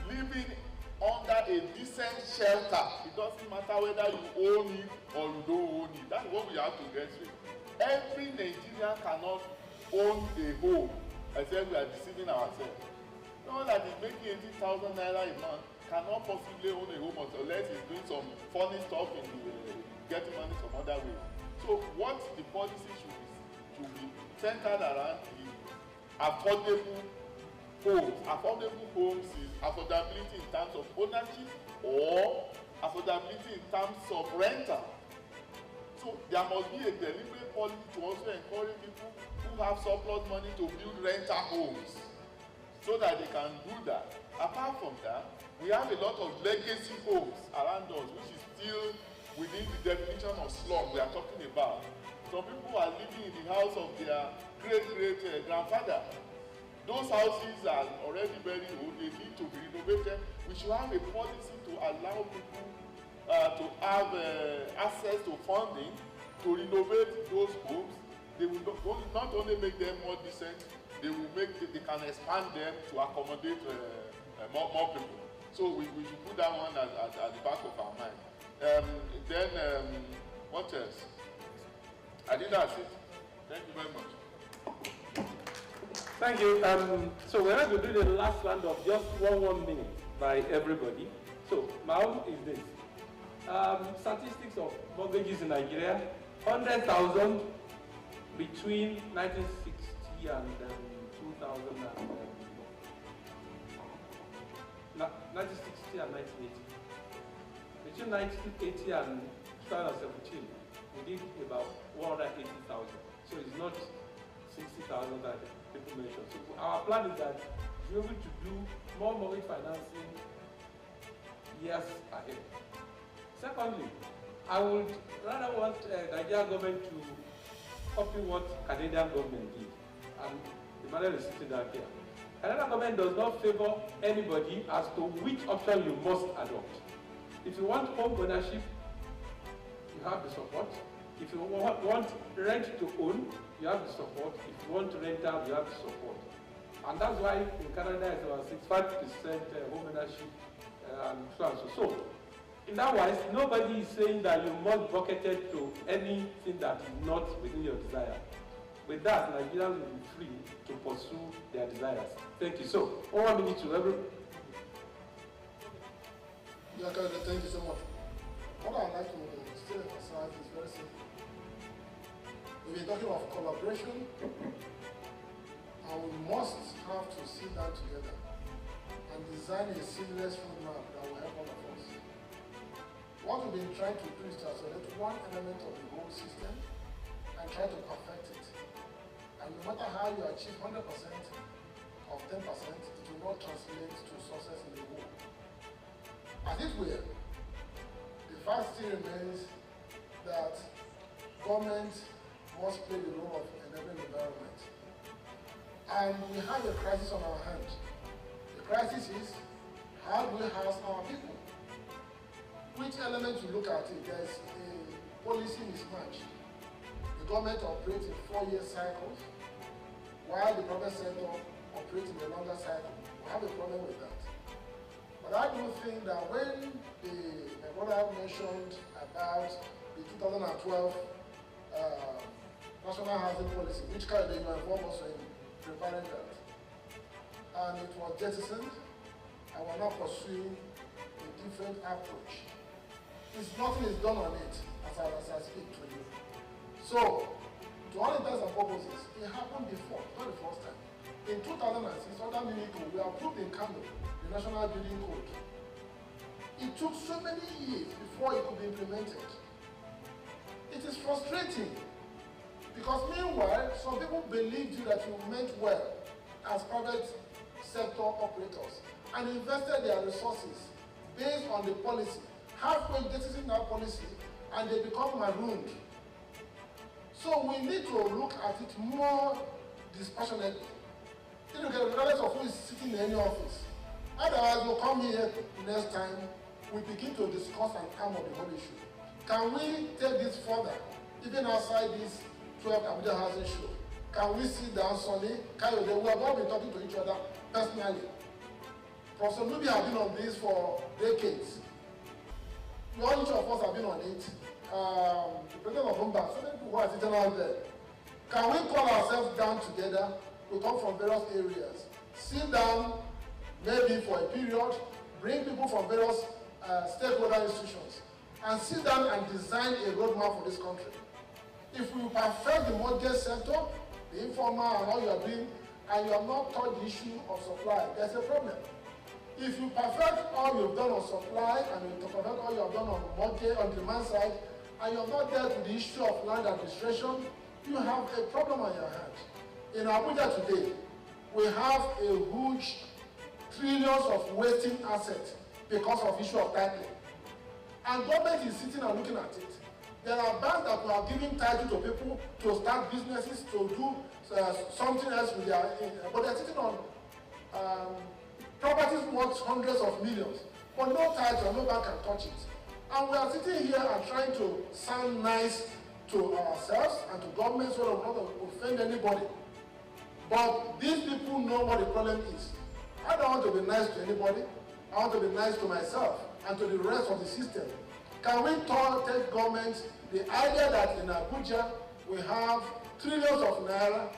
living under a decent shelter. It doesn't matter whether you own it or you don't own it. That's what we have to get straight. Every Nigerian cannot own a home except we are deceiving ourselves. Someone that is making 80,000 naira a month cannot possibly own a home unless he's doing some funny stuff in getting money some other way. So what the policy should be centered around is affordable homes. Affordable homes is affordability in terms of ownership or affordability in terms of rental. So there must be a deliberate policy to also encourage people who have surplus money to build rental homes so that they can do that. Apart from that, we have a lot of legacy homes around us which is still within the definition of slum we are talking about. Some people are living in the house of their great-grandfather. Those houses are already very old, they need to be renovated. We should have a policy to allow people to have access to funding to renovate those homes. They will not only make them more decent, they can expand them to accommodate more people. So we should put that one at the back of our mind. What else? I think that's it. Thank you very much. Thank you. So we're going to do the last round of just 1 minute by everybody. So my own is this. Statistics of mortgages in Nigeria, 100,000 between 1960 and 1960 and 1980. Between 1980 and 2017, we did about 180,000. So it's not 60,000 that people mentioned. So our plan is that we're able to do more mortgage financing years ahead. Secondly, I would rather want Nigerian government to copy what Canadian government did, and the matter is sitting down here. Canadian government does not favor anybody as to which option you must adopt. If you want home ownership, you have the support. If you want rent to own, you have the support. If you want rental, you have the support. And that's why in Canada it's about 65% home ownership and so on. So in that wise, nobody is saying that you must bucket it to anything that is not within your desire. With that, Nigerians will be free to pursue their desires. Thank you. So, 1 minute to everyone. Yeah, thank you so much. What I'd like to still emphasize is very simple. We've been talking of collaboration, and we must have to sit down together and design a seamless roadmap that will help all of us. What we've been trying to do is to isolate one element of the whole system and try to perfect it. And no matter how you achieve 100% of 10%, it will not translate to success in the whole. As it were, the fact still remains that government must play the role of enabling environment. And we have a crisis on our hands. The crisis is, how do we house our people? Which element you look at it, there's a policy mismatch. The government operates in 4-year cycles, while the private sector operates in a longer cycle. We have a problem with that. But I do think that when my brother mentioned about the 2012 National Housing Policy, which kind of were involved also in preparing that, and it was jettisoned, and we're now pursuing a different approach. Nothing is done on it as I speak to you. So, to all intents and purposes, it happened before, not the first time. In 2006, under Minico, we approved in Kano the National Building Code. It took so many years before it could be implemented. It is frustrating because meanwhile, some people believed you that you meant well as private sector operators and invested their resources based on the policy. Halfway jettisoning that policy and they become marooned. So we need to look at it more dispassionately. Regardless of who is sitting in any office. Otherwise, we'll come here next time, we begin to discuss and come up the whole issue. Can we take this further, even outside this 12 Abuja Housing Show? Can we sit down, Sonny, Kayode? We have all been talking to each other personally. Professor Nubi has been on this for decades. Each of us have been on it. The president of Humba, so many people who are sitting out there. Can we call ourselves down together? We come from various areas. Sit down, maybe for a period, bring people from various stakeholder institutions, and sit down and design a roadmap for this country. If we perfect the mortgage sector, the informal and all you are doing, and you have not touched the issue of supply, there's a problem. If you perfect all you've done on supply and you perfect all you have done on mortgage, on demand side, and you have not dealt with the issue of land administration, you have a problem on your hands. In Abuja today, we have a huge trillions of wasting assets because of issue of titling. And government is sitting and looking at it. There are banks that are giving title to people to start businesses, to do something else with their, but they're sitting on properties worth hundreds of millions, but no title, no bank can touch it. And we are sitting here and trying to sound nice to ourselves and to government so that we don't offend anybody. But these people know what the problem is. I don't want to be nice to anybody. I want to be nice to myself and to the rest of the system. Can we tell government the idea that in Abuja we have trillions of naira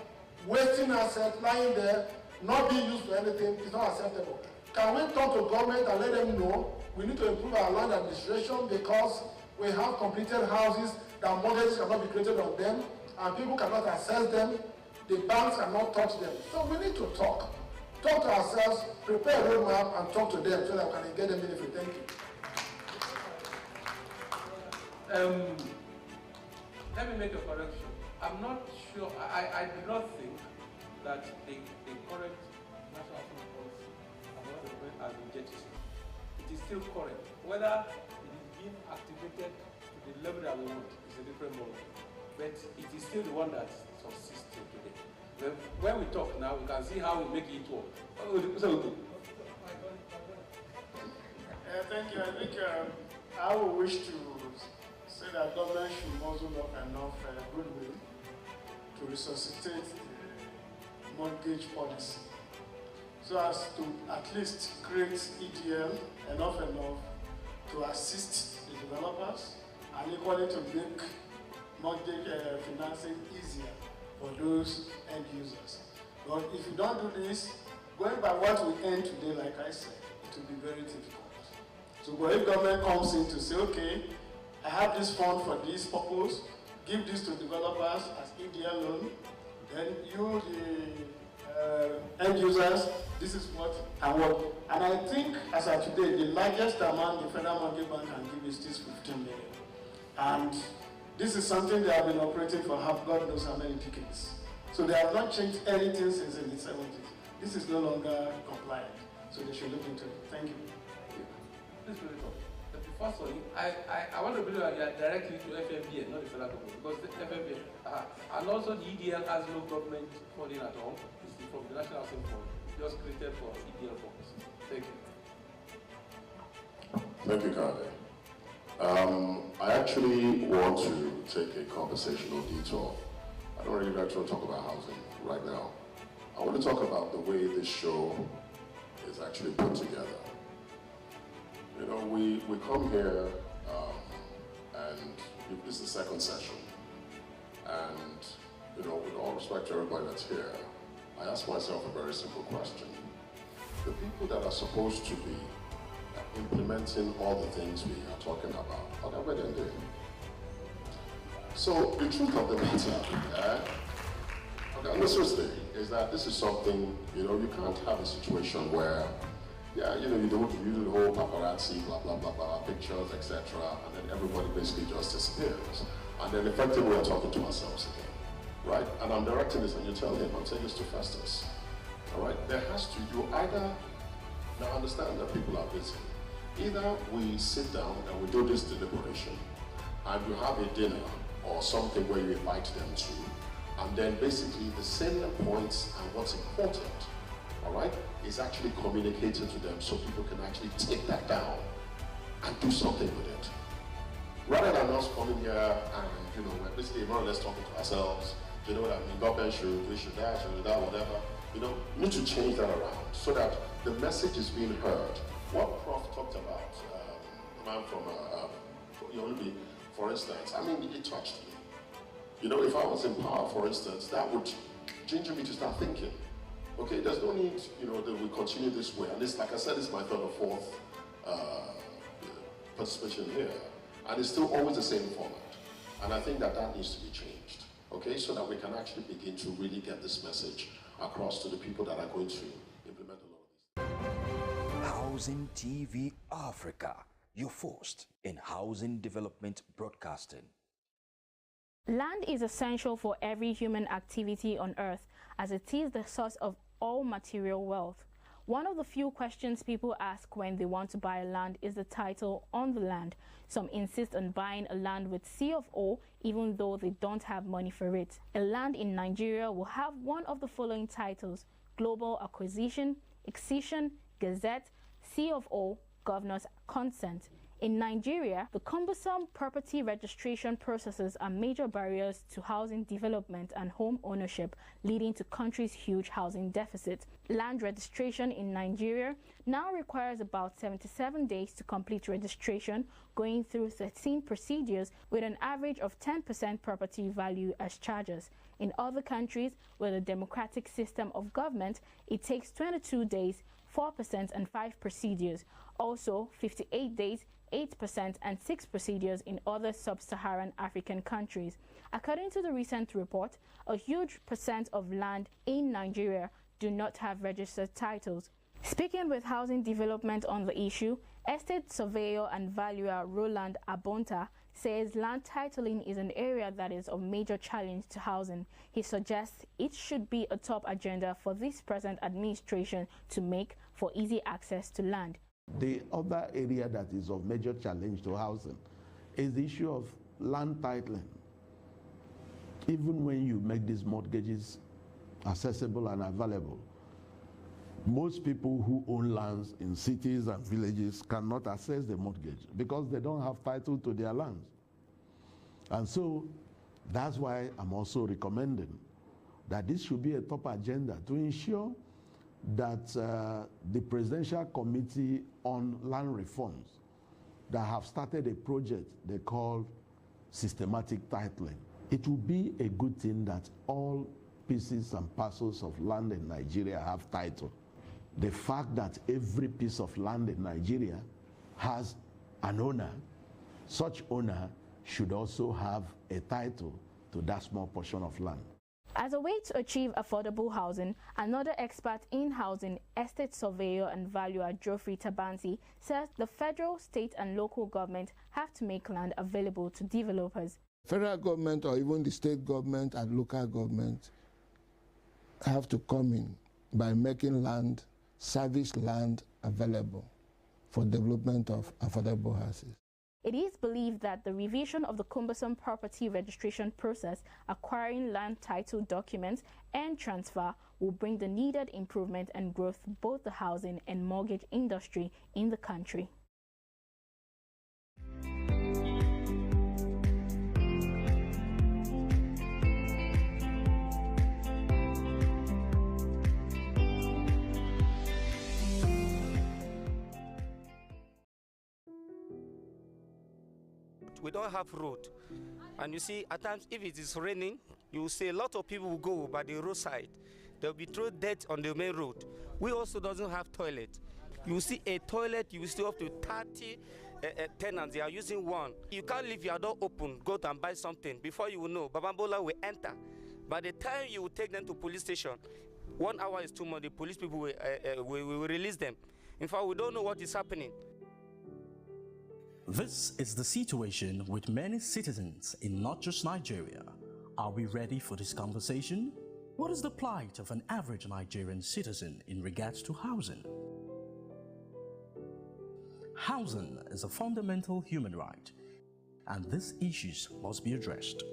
wasting assets lying there, not being used for anything, is not acceptable. Can we talk to government and let them know we need to improve our land administration because we have completed houses that mortgages cannot be created on them and people cannot access them, the banks cannot touch them. So we need to talk to ourselves, prepare a roadmap and talk to them so that we can get them benefit. Thank you. Let me make a correction. I'm not sure, I do not think that the current national housing policy has been jettisoned. It is still current. Whether it is being activated to the level that we want is a different model. But it is still the one that subsists till today. When we talk now, we can see how we make it work. Thank you. I think I would wish to say that government should muzzle up enough goodwill to resuscitate the mortgage policy so as to at least create EDL enough to assist the developers and equally to make mortgage financing easier for those end users. But if you don't do this, going by what we earn today, like I said, it will be very difficult. So but if government comes in to say, okay, I have this fund for this purpose, give this to developers as EDL loan, then you, the end users, this is what and what. And I think as of today, the largest amount the Federal Mortgage Bank can give is this 15 million. And this is something they have been operating for God knows how many decades. So they have not changed anything since in the 70s. This is no longer compliant. So they should look into it. Thank you. Please really talk. But before sorry, I want to believe that you are directly to FMBN, not the federal government, because the FMBN and also the EDL has no government funding at all. It's from the National Housing Fund, just created for EDL purposes. Thank you. Thank you, Kade. I actually want to take a conversational detour. I don't really like to talk about housing right now. I want to talk about the way this show is actually put together. You know, we come here and this is the second session. And, you know, with all respect to everybody that's here, I ask myself a very simple question. The people that are supposed to be implementing all the things we are talking about, whatever they're doing. So the truth of the matter, seriously, is that this is something, you know, you can't have a situation where, yeah, you know, you do the whole paparazzi, blah, blah, blah, blah, pictures, etc., and then everybody basically just disappears. And then effectively we're talking to ourselves again, right? And I'm directing this and you tell him, I'm saying this to Festus, all right? There has to, you either, now understand that people are busy. Either we sit down and we do this deliberation and you have a dinner or something where you invite them to, and then basically the salient points and what's important, all right, is actually communicated to them so people can actually take that down and do something with it. Rather than us coming here and, you know, we're basically more or less talking to ourselves, you know what I mean, government should, we should that, whatever. You know, we need to change that around so that the message is being heard. What Prof talked about, the man from Yoruba, for instance, I mean, it touched me. You know, if I was in power, for instance, that would ginger me to start thinking. Okay, there's no need, you know, that we continue this way. And this, like I said, this is my third or fourth participation here. And it's still always the same format. And I think that that needs to be changed, okay, so that we can actually begin to really get this message across to the people that are going to implement a lot of these. Housing TV Africa, your first in housing development broadcasting. Land is essential for every human activity on earth, as it is the source of all material wealth. One of the few questions people ask when they want to buy land is the title on the land. Some insist on buying a land with C of O even though they don't have money for it. A land in Nigeria will have one of the following titles: Global Acquisition, Excision, Gazette, C of O, Governor's Consent. In Nigeria, the cumbersome property registration processes are major barriers to housing development and home ownership, leading to country's huge housing deficit. Land registration in Nigeria now requires about 77 days to complete registration, going through 13 procedures with an average of 10% property value as charges. In other countries with a democratic system of government, it takes 22 days, 4% and 5 procedures. Also, 58 days, 8% and 6 procedures in other sub-Saharan African countries. According to the recent report, a huge percent of land in Nigeria do not have registered titles. Speaking with Housing Development on the issue, estate surveyor and valuer Roland Abonta says land titling is an area that is of major challenge to housing. He suggests it should be a top agenda for this present administration to make for easy access to land. The other area that is of major challenge to housing is the issue of land titling. Even when you make these mortgages accessible and available, most people who own lands in cities and villages cannot access the mortgage because they don't have title to their lands. And so that's why I'm also recommending that this should be a top agenda to ensure that the Presidential Committee on Land Reforms that have started a project they call systematic titling. It will be a good thing that all pieces and parcels of land in Nigeria have title. The fact that every piece of land in Nigeria has an owner, such owner should also have a title to that small portion of land. As a way to achieve affordable housing, another expert in housing, estate surveyor and valuer Geoffrey Tabansi, says the federal, state and local government have to make land available to developers. Federal government or even the state government and local government have to come in by making land, service land available for development of affordable houses. It is believed that the revision of the cumbersome property registration process, acquiring land title documents, and transfer will bring the needed improvement and growth to both the housing and mortgage industry in the country. We don't have road, and you see at times if it is raining, you will see a lot of people will go by the roadside. They'll be thrown dirt on the main road. We also doesn't have toilet. You see a toilet, you still have to 30 tenants. They are using one. You can't leave your door open, go and buy something. Before you will know, Babambola will enter. By the time you will take them to police station, 1 hour is too much. The police people will release them. In fact, we don't know what is happening. This is the situation with many citizens in not just Nigeria. Are we ready for this conversation? What is the plight of an average Nigerian citizen in regards to housing? Housing is a fundamental human right, and these issues must be addressed.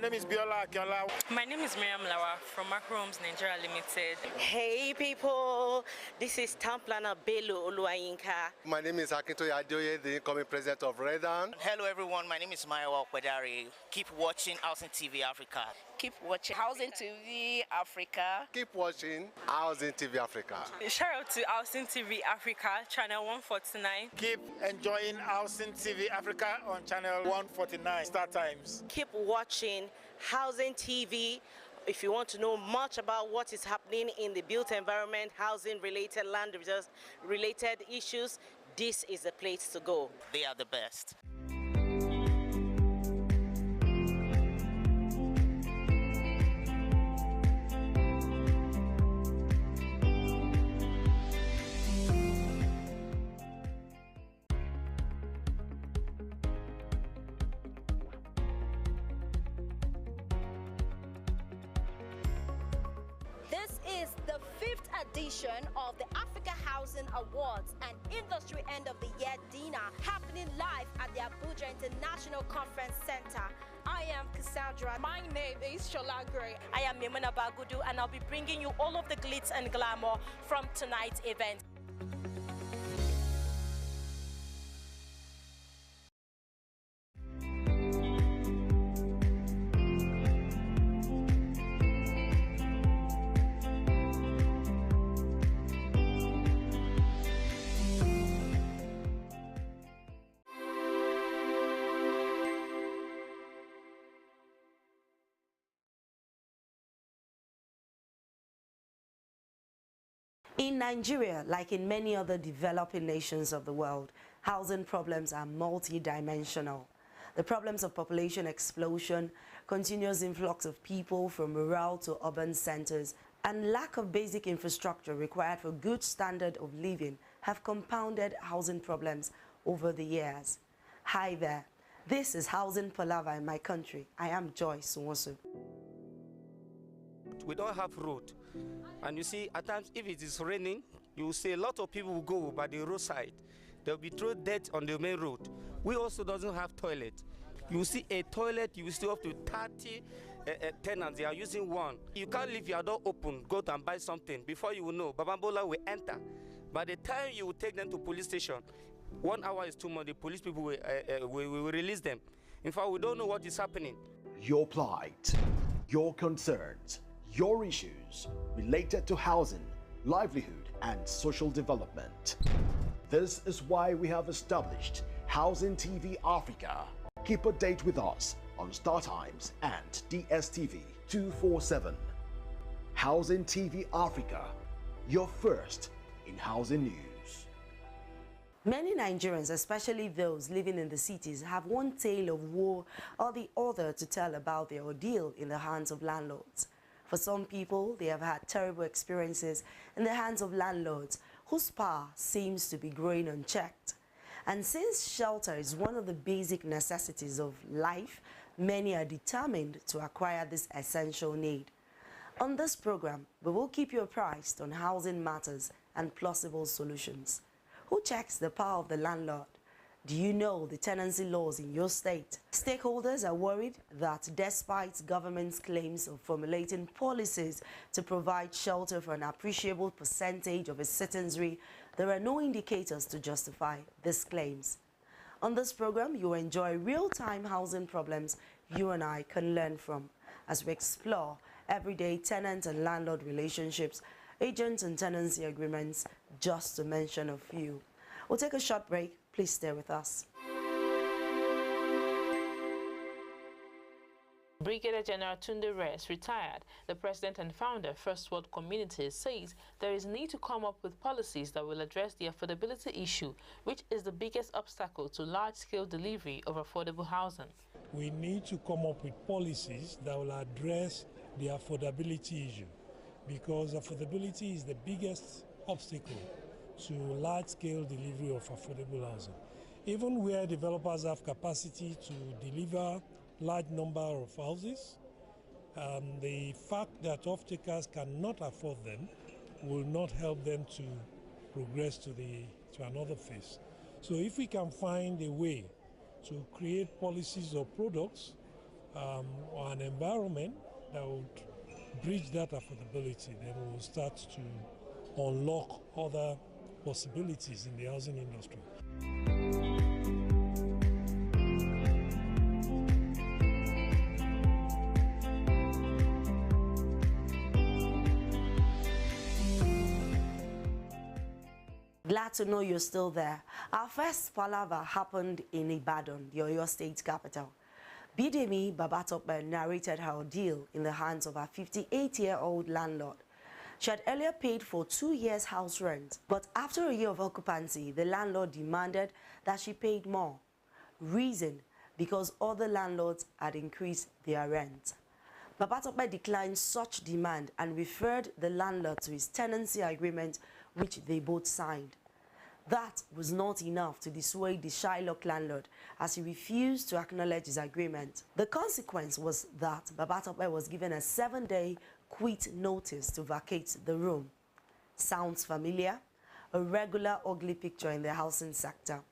name is Biola Akiola. My name is Miriam Lawa from Macro Homes Nigeria Limited. Hey people, this is Town Planner Bello Oluwayinka. My name is Akintoye Adeoye, the incoming president of Redan. Hello everyone, my name is Maiwa Okwedari. Keep watching Housing TV Africa. Keep watching Housing TV Africa. Keep watching Housing TV Africa. Shout out to Housing TV Africa, channel 149. Keep enjoying Housing TV Africa on channel 149, Star Times. Keep watching Housing TV. If you want to know much about what is happening in the built environment, housing related, land related issues, this is the place to go. They are the best. Edition of the Africa Housing Awards and Industry End of the Year Dinner happening live at the Abuja International Conference Center. I am Cassandra. My name is Shola Gray. I am Mimuna Bagudu, and I'll be bringing you all of the glitz and glamour from tonight's event. In Nigeria, like in many other developing nations of the world, housing problems are multi-dimensional. The problems of population explosion, continuous influx of people from rural to urban centers, and lack of basic infrastructure required for good standard of living have compounded housing problems over the years. Hi there, this is Housing Palava in my country. I am Joy Suwosu. We don't have road. And you see, at times, if it is raining, you will see a lot of people will go by the roadside. They'll be thrown dirt on the main road. We also doesn't have toilet. You will see a toilet, you will see up to 30 tenants. They are using one. You can't leave your door open, go and buy something. Before you will know, Babambola will enter. By the time you will take them to police station, 1 hour is too much. The police people will release them. In fact, we don't know what is happening. Your plight, your concerns, your issues related to housing, livelihood, and social development. This is why we have established Housing TV Africa. Keep a date with us on StarTimes and DSTV 247. Housing TV Africa, your first in housing news. Many Nigerians, especially those living in the cities, have one tale of woe or the other to tell about their ordeal in the hands of landlords. For some people, they have had terrible experiences in the hands of landlords whose power seems to be growing unchecked. And since shelter is one of the basic necessities of life, many are determined to acquire this essential need. On this program, we will keep you apprised on housing matters and plausible solutions. Who checks the power of the landlord? Do you know the tenancy laws in your state? Stakeholders are worried that despite government's claims of formulating policies to provide shelter for an appreciable percentage of its citizenry, there are no indicators to justify these claims. On this program, you will enjoy real-time housing problems you and I can learn from as we explore everyday tenant and landlord relationships, agent and tenancy agreements, just to mention a few. We'll take a short break. Please stay with us. Brigadier General Tunde Rest, retired, the president and founder of First World Communities, says there is need to come up with policies that will address the affordability issue, which is the biggest obstacle to large-scale delivery of affordable housing. We need to come up with policies that will address the affordability issue, because affordability is the biggest obstacle to large-scale delivery of affordable housing. Even where developers have capacity to deliver large number of houses, the fact that off-takers cannot afford them will not help them to progress to another phase. So if we can find a way to create policies or products or an environment that would bridge that affordability, then we will start to unlock other possibilities in the housing industry. Glad to know you're still there. Our first palaver happened in Ibadan, the Oyo State capital. Bidemi Babatope narrated her ordeal in the hands of her 58-year-old landlord. She had earlier paid for 2 years' house rent, but after a year of occupancy, the landlord demanded that she paid more. Reason, because other landlords had increased their rent. Babatope declined such demand and referred the landlord to his tenancy agreement, which they both signed. That was not enough to dissuade the Shylock landlord, as he refused to acknowledge his agreement. The consequence was that Babatope was given a 7-day quit notice to vacate the room. Sounds familiar? A regular ugly picture in the housing sector.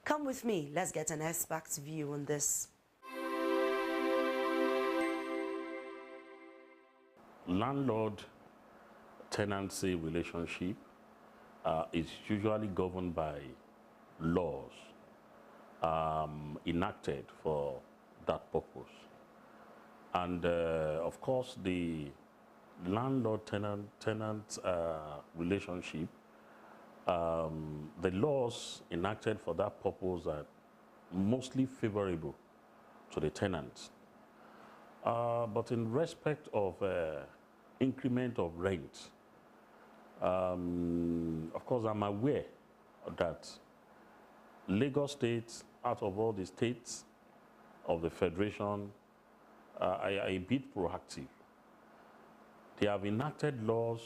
Come with me, let's get an expert's view on this. Landlord-tenancy relationship is usually governed by laws enacted for that purpose. And of course, the landlord-tenant relationship, the laws enacted for that purpose are mostly favorable to the tenants. But in respect of increment of rent, of course, I'm aware that Lagos State, out of all the states of the Federation, are a bit proactive. They have enacted laws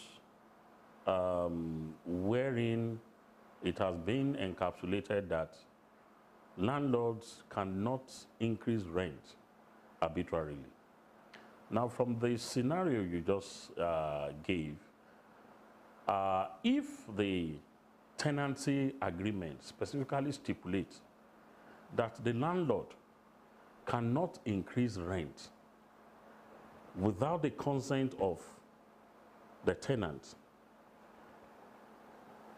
wherein it has been encapsulated that landlords cannot increase rent arbitrarily. Now, from the scenario you just gave, if the tenancy agreement specifically stipulates that the landlord cannot increase rent without the consent of the tenant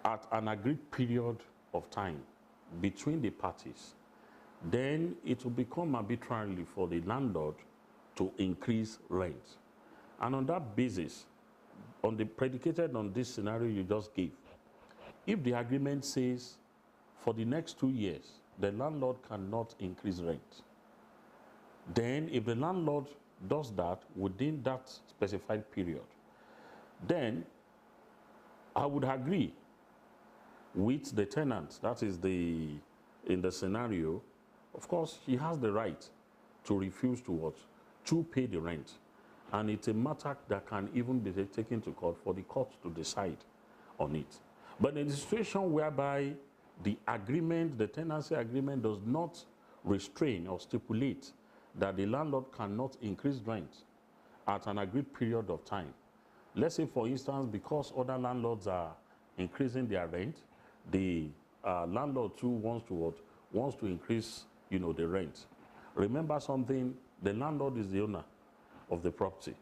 at an agreed period of time between the parties, then it will become arbitrarily for the landlord to increase rent. And on that basis, predicated on this scenario you just gave, if the agreement says for the next 2 years, the landlord cannot increase rent, then if the landlord does that within that specified period, then I would agree with the tenant, that is in the scenario, of course, he has the right to refuse to what? To pay the rent. And it's a matter that can even be taken to court for the court to decide on it. But in a situation whereby the agreement, the tenancy agreement, does not restrain or stipulate that the landlord cannot increase rent at an agreed period of time. Let's say, for instance, because other landlords are increasing their rent, the landlord too wants to increase, the rent. Remember something, the landlord is the owner of the property,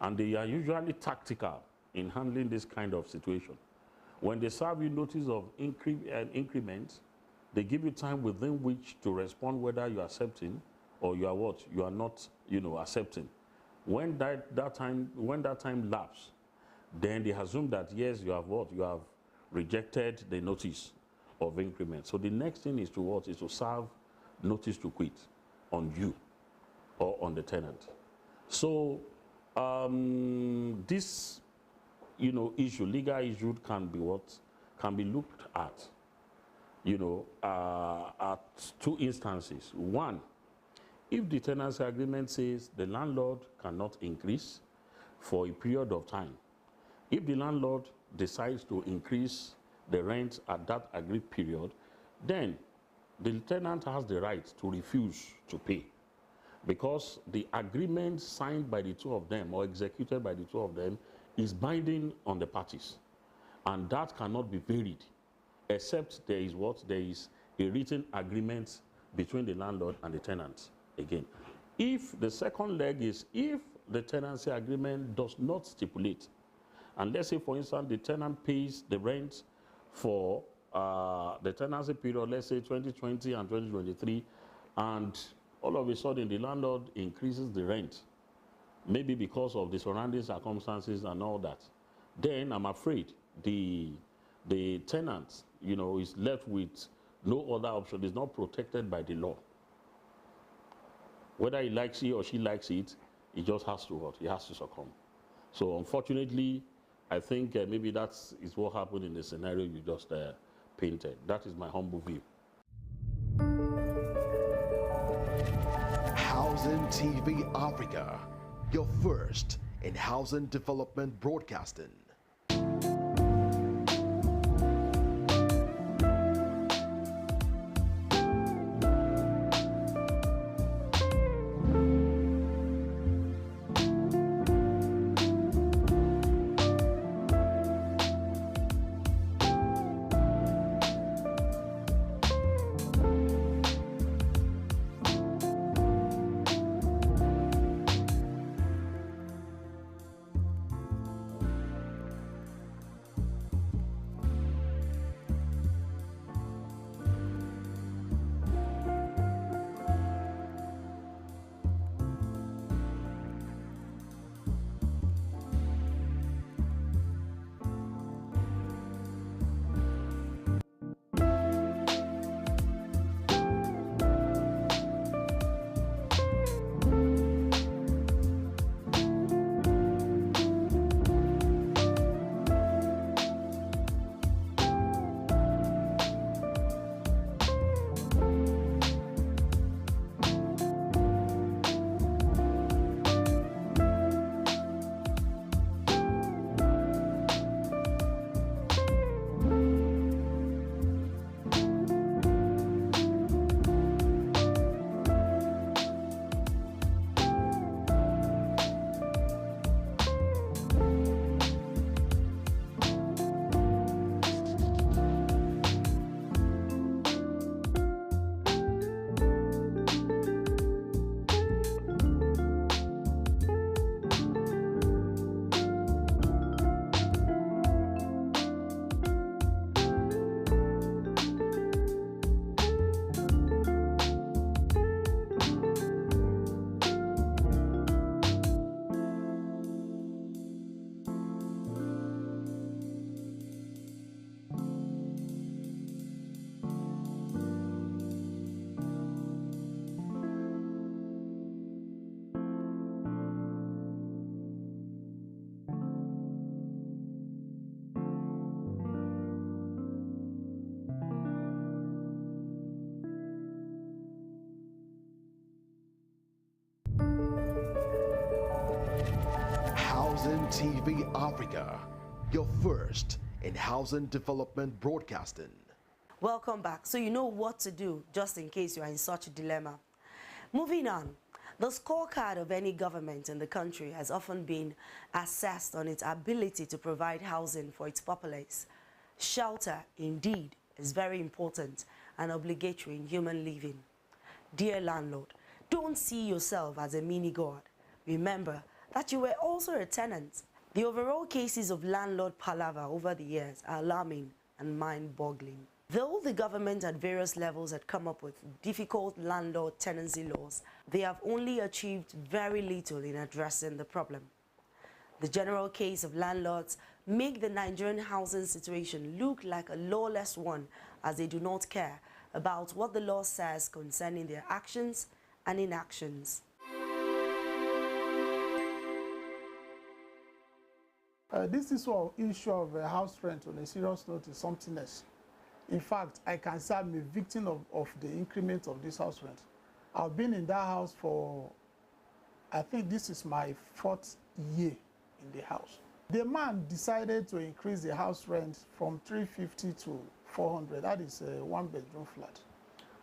and they are usually tactical in handling this kind of situation. When they serve you notice of increment, they give you time within which to respond whether you are accepting or you are what? You are not, accepting. When that time lapses, then they assume that yes, you have what? You have rejected the notice of increment. So the next thing is to what? Is to serve notice to quit on you or on the tenant. So this, issue, legal issue, can be what? Can be looked at, at two instances. One, if the tenancy agreement says the landlord cannot increase for a period of time, if the landlord decides to increase the rent at that agreed period, then the tenant has the right to refuse to pay, because the agreement signed by the two of them or executed by the two of them is binding on the parties, and that cannot be varied except there is a written agreement between the landlord and the tenant again. If the second leg is if the tenancy agreement does not stipulate, and let's say, for instance, the tenant pays the rent for the tenancy period, let's say 2020 and 2023, and all of a sudden the landlord increases the rent, maybe because of the surrounding circumstances and all that, then I'm afraid the tenant, is left with no other option. Is not protected by the law. Whether he likes it or she likes it, he just has to what? He has to succumb. So unfortunately, I think maybe that is what happened in the scenario you just painted. That is my humble view. Housing TV Africa, your first in housing development broadcasting. Housing TV Africa, your first in housing development broadcasting. Welcome back. So you know what to do just in case you are in such a dilemma. Moving on, the scorecard of any government in the country has often been assessed on its ability to provide housing for its populace. Shelter, indeed, is very important and obligatory in human living. Dear landlord, don't see yourself as a mini-god. Remember that you were also a tenant. The overall cases of landlord palaver over the years are alarming and mind-boggling. Though the government at various levels had come up with difficult landlord tenancy laws, they have only achieved very little in addressing the problem. The general case of landlords make the Nigerian housing situation look like a lawless one, as they do not care about what the law says concerning their actions and inactions. This issue of house rent on a serious note is something else. In fact, I can say I'm a victim of the increment of this house rent. I've been in that house for, I think this is my 4th year in the house. The man decided to increase the house rent from 350 to 400. That is a 1-bedroom flat,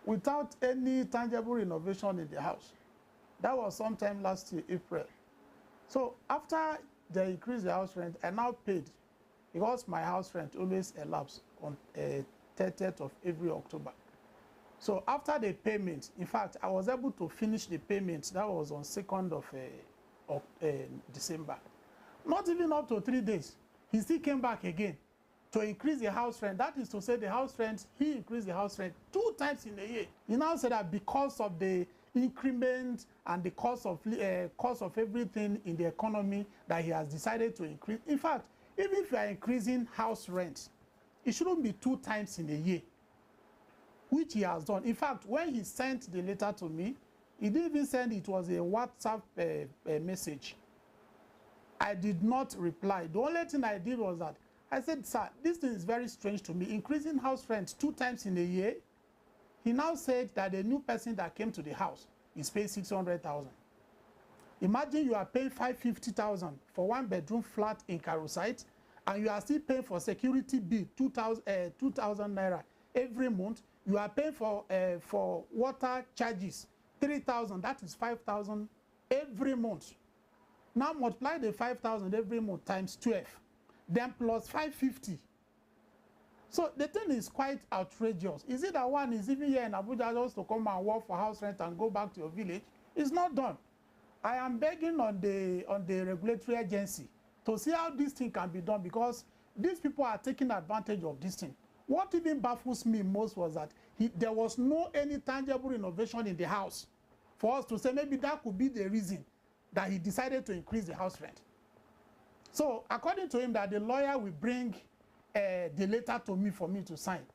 without any tangible renovation in the house. That was sometime last year, April. So after they increased the house rent, I now paid, because my house rent always elapses on 30th of every October. So after the payment, in fact, I was able to finish the payment. That was on 2nd of December. Not even up to 3 days. He still came back again to increase the house rent. That is to say the house rent, he increased the house rent 2 times in a year. He now said that because of the increment and the cost of everything in the economy that he has decided to increase. In fact, even if you are increasing house rent, it shouldn't be 2 times in a year, which he has done. In fact, when he sent the letter to me, he didn't even send it was a WhatsApp message. I did not reply. The only thing I did was that I said, sir, this thing is very strange to me. Increasing house rent 2 times in a year. He now said that the new person that came to the house is paying 600,000. Imagine you are paying 550,000 for 1-bedroom flat in Karosite, and you are still paying for security bill 2,000 naira every month. You are paying for water charges 3,000. That is 5,000 every month. Now multiply the 5,000 every month times 12, then plus 550. So the thing is quite outrageous. Is it that one is even here in Abuja just to come and work for house rent and go back to your village? It's not done. I am begging on the regulatory agency to see how this thing can be done, because these people are taking advantage of this thing. What even baffles me most was that there was no any tangible innovation in the house for us to say maybe that could be the reason that he decided to increase the house rent. So according to him, that the lawyer will bring the letter to me for me to sign.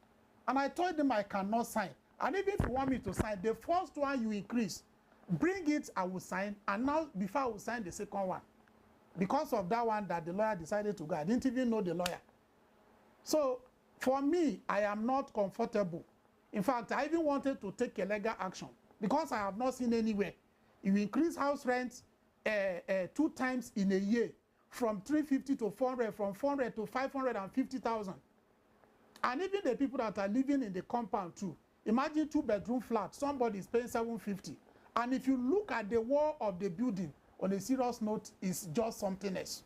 And I told him I cannot sign. And even if you want me to sign, the first one you increase, bring it, I will sign. And now, before I will sign the second one, because of that one that the lawyer decided to go, I didn't even know the lawyer. So for me, I am not comfortable. In fact, I even wanted to take a legal action because I have not seen anywhere. You increase house rent 2 times in a year, from 350 to 400, from 400 to 550,000. And even the people that are living in the compound too. Imagine 2-bedroom flat, somebody is paying 750. And if you look at the wall of the building, on a serious note, it's just something else.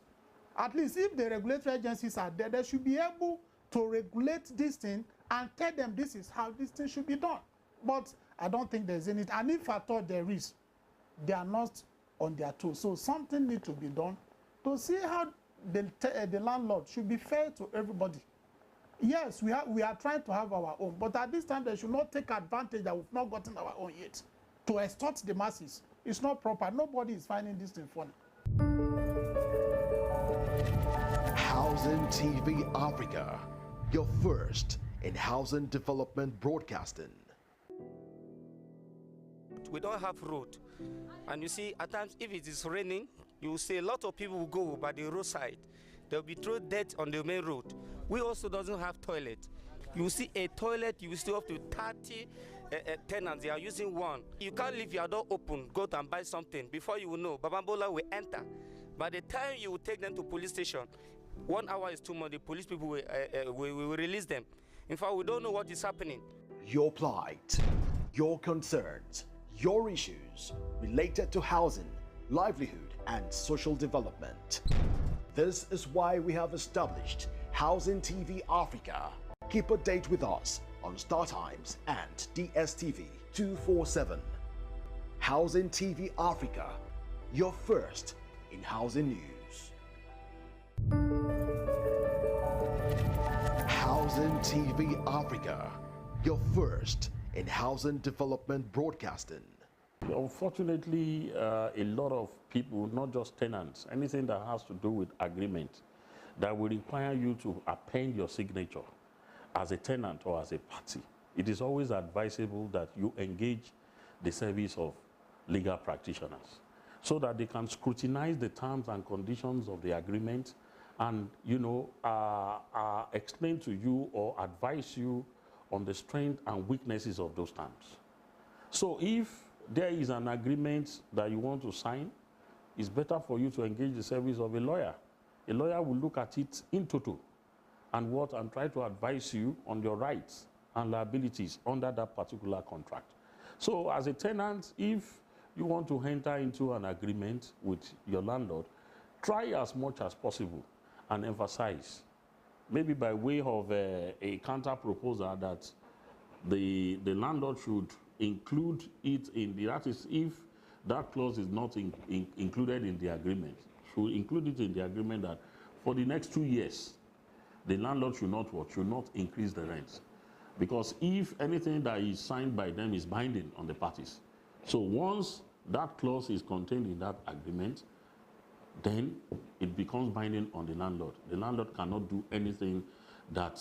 At least if the regulatory agencies are there, they should be able to regulate this thing and tell them this is how this thing should be done. But I don't think there's any, and if I thought there is, they are not on their toes. So something needs to be done to see how the landlord should be fair to everybody. Yes, we are trying to have our own, but at this time they should not take advantage that we've not gotten our own yet to extort the masses. It's not proper. Nobody is finding this thing funny. Housing TV Africa, your first in housing development broadcasting. We don't have road, and you see at times if it is raining, you will see a lot of people will go by the roadside. They'll be thrown dirt on the main road. We also doesn't have toilet. You will see a toilet, you will still up to 30 tenants. They are using one. You can't leave your door open, go and buy something. Before you will know, Babambola will enter. By the time you will take them to police station, 1 hour is too much. The police people will release them. In fact, we don't know what is happening. Your plight, your concerns, your issues related to housing, livelihood, and social development. This is why we have established Housing TV Africa. Keep a date with us on StarTimes and DSTV 247. Housing TV Africa, your first in housing news. Housing TV Africa, your first in housing development broadcasting. Unfortunately, a lot of people, not just tenants, anything that has to do with agreement, that will require you to append your signature as a tenant or as a party. It is always advisable that you engage the service of legal practitioners so that they can scrutinize the terms and conditions of the agreement and, explain to you or advise you on the strength and weaknesses of those terms. So if there is an agreement that you want to sign, it's better for you to engage the service of a lawyer. A lawyer will look at it in total and try to advise you on your rights and liabilities under that particular contract. So as a tenant, if you want to enter into an agreement with your landlord, try as much as possible and emphasize, maybe by way of a counter proposal, that the landlord should include it in the, that is, if that clause is not included in the agreement, should include it in the agreement that for the next 2 years, the landlord should not increase the rents. Because if anything that is signed by them is binding on the parties. So once that clause is contained in that agreement, then it becomes binding on the landlord. The landlord cannot do anything that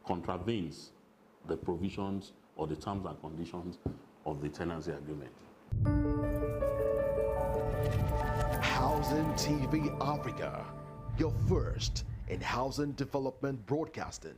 contravenes the provisions or the terms and conditions of the tenancy agreement. Housing TV Africa, your first in housing development broadcasting.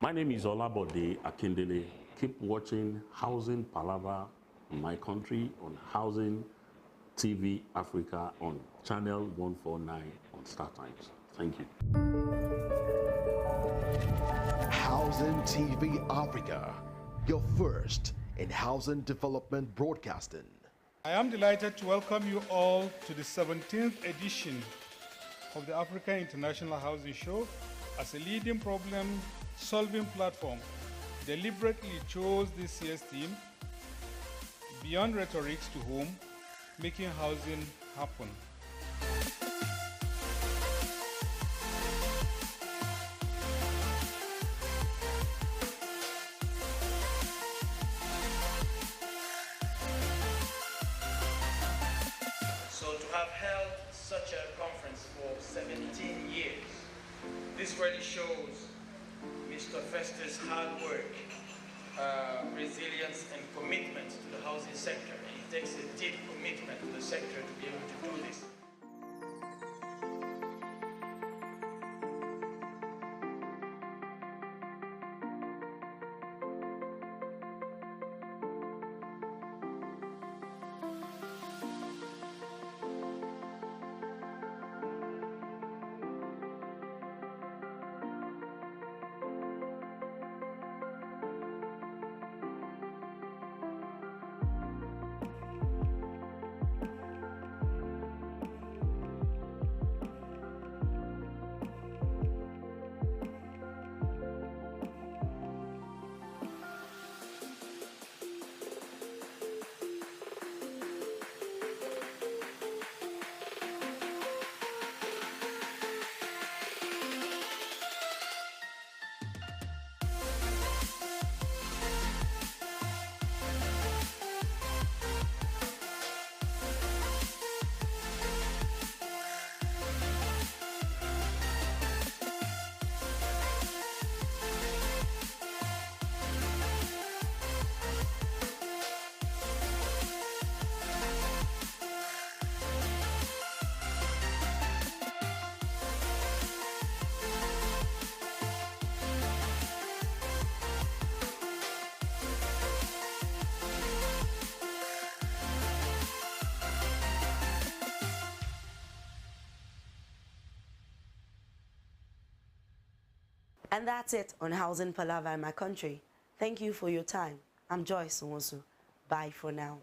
My name is Olabode Akindele. Keep watching Housing Palaver in my country on Housing TV Africa on channel 149 on StarTimes. Thank you. Housing TV Africa, your first in housing development broadcasting. I am delighted to welcome you all to the 17th edition of the Africa International Housing Show. As a leading problem-solving platform, deliberately chose this year's theme, Beyond Rhetorics to Home, Making Housing Happen. So to have held such a conference for 17 years, this really shows Mr. Festus' hard work, resilience and commitment to the housing sector. And it takes a deep commitment to the sector to be able to do this. And that's it on Housing Palaver in my country. Thank you for your time. I'm Joyce Nwosu. Bye for now.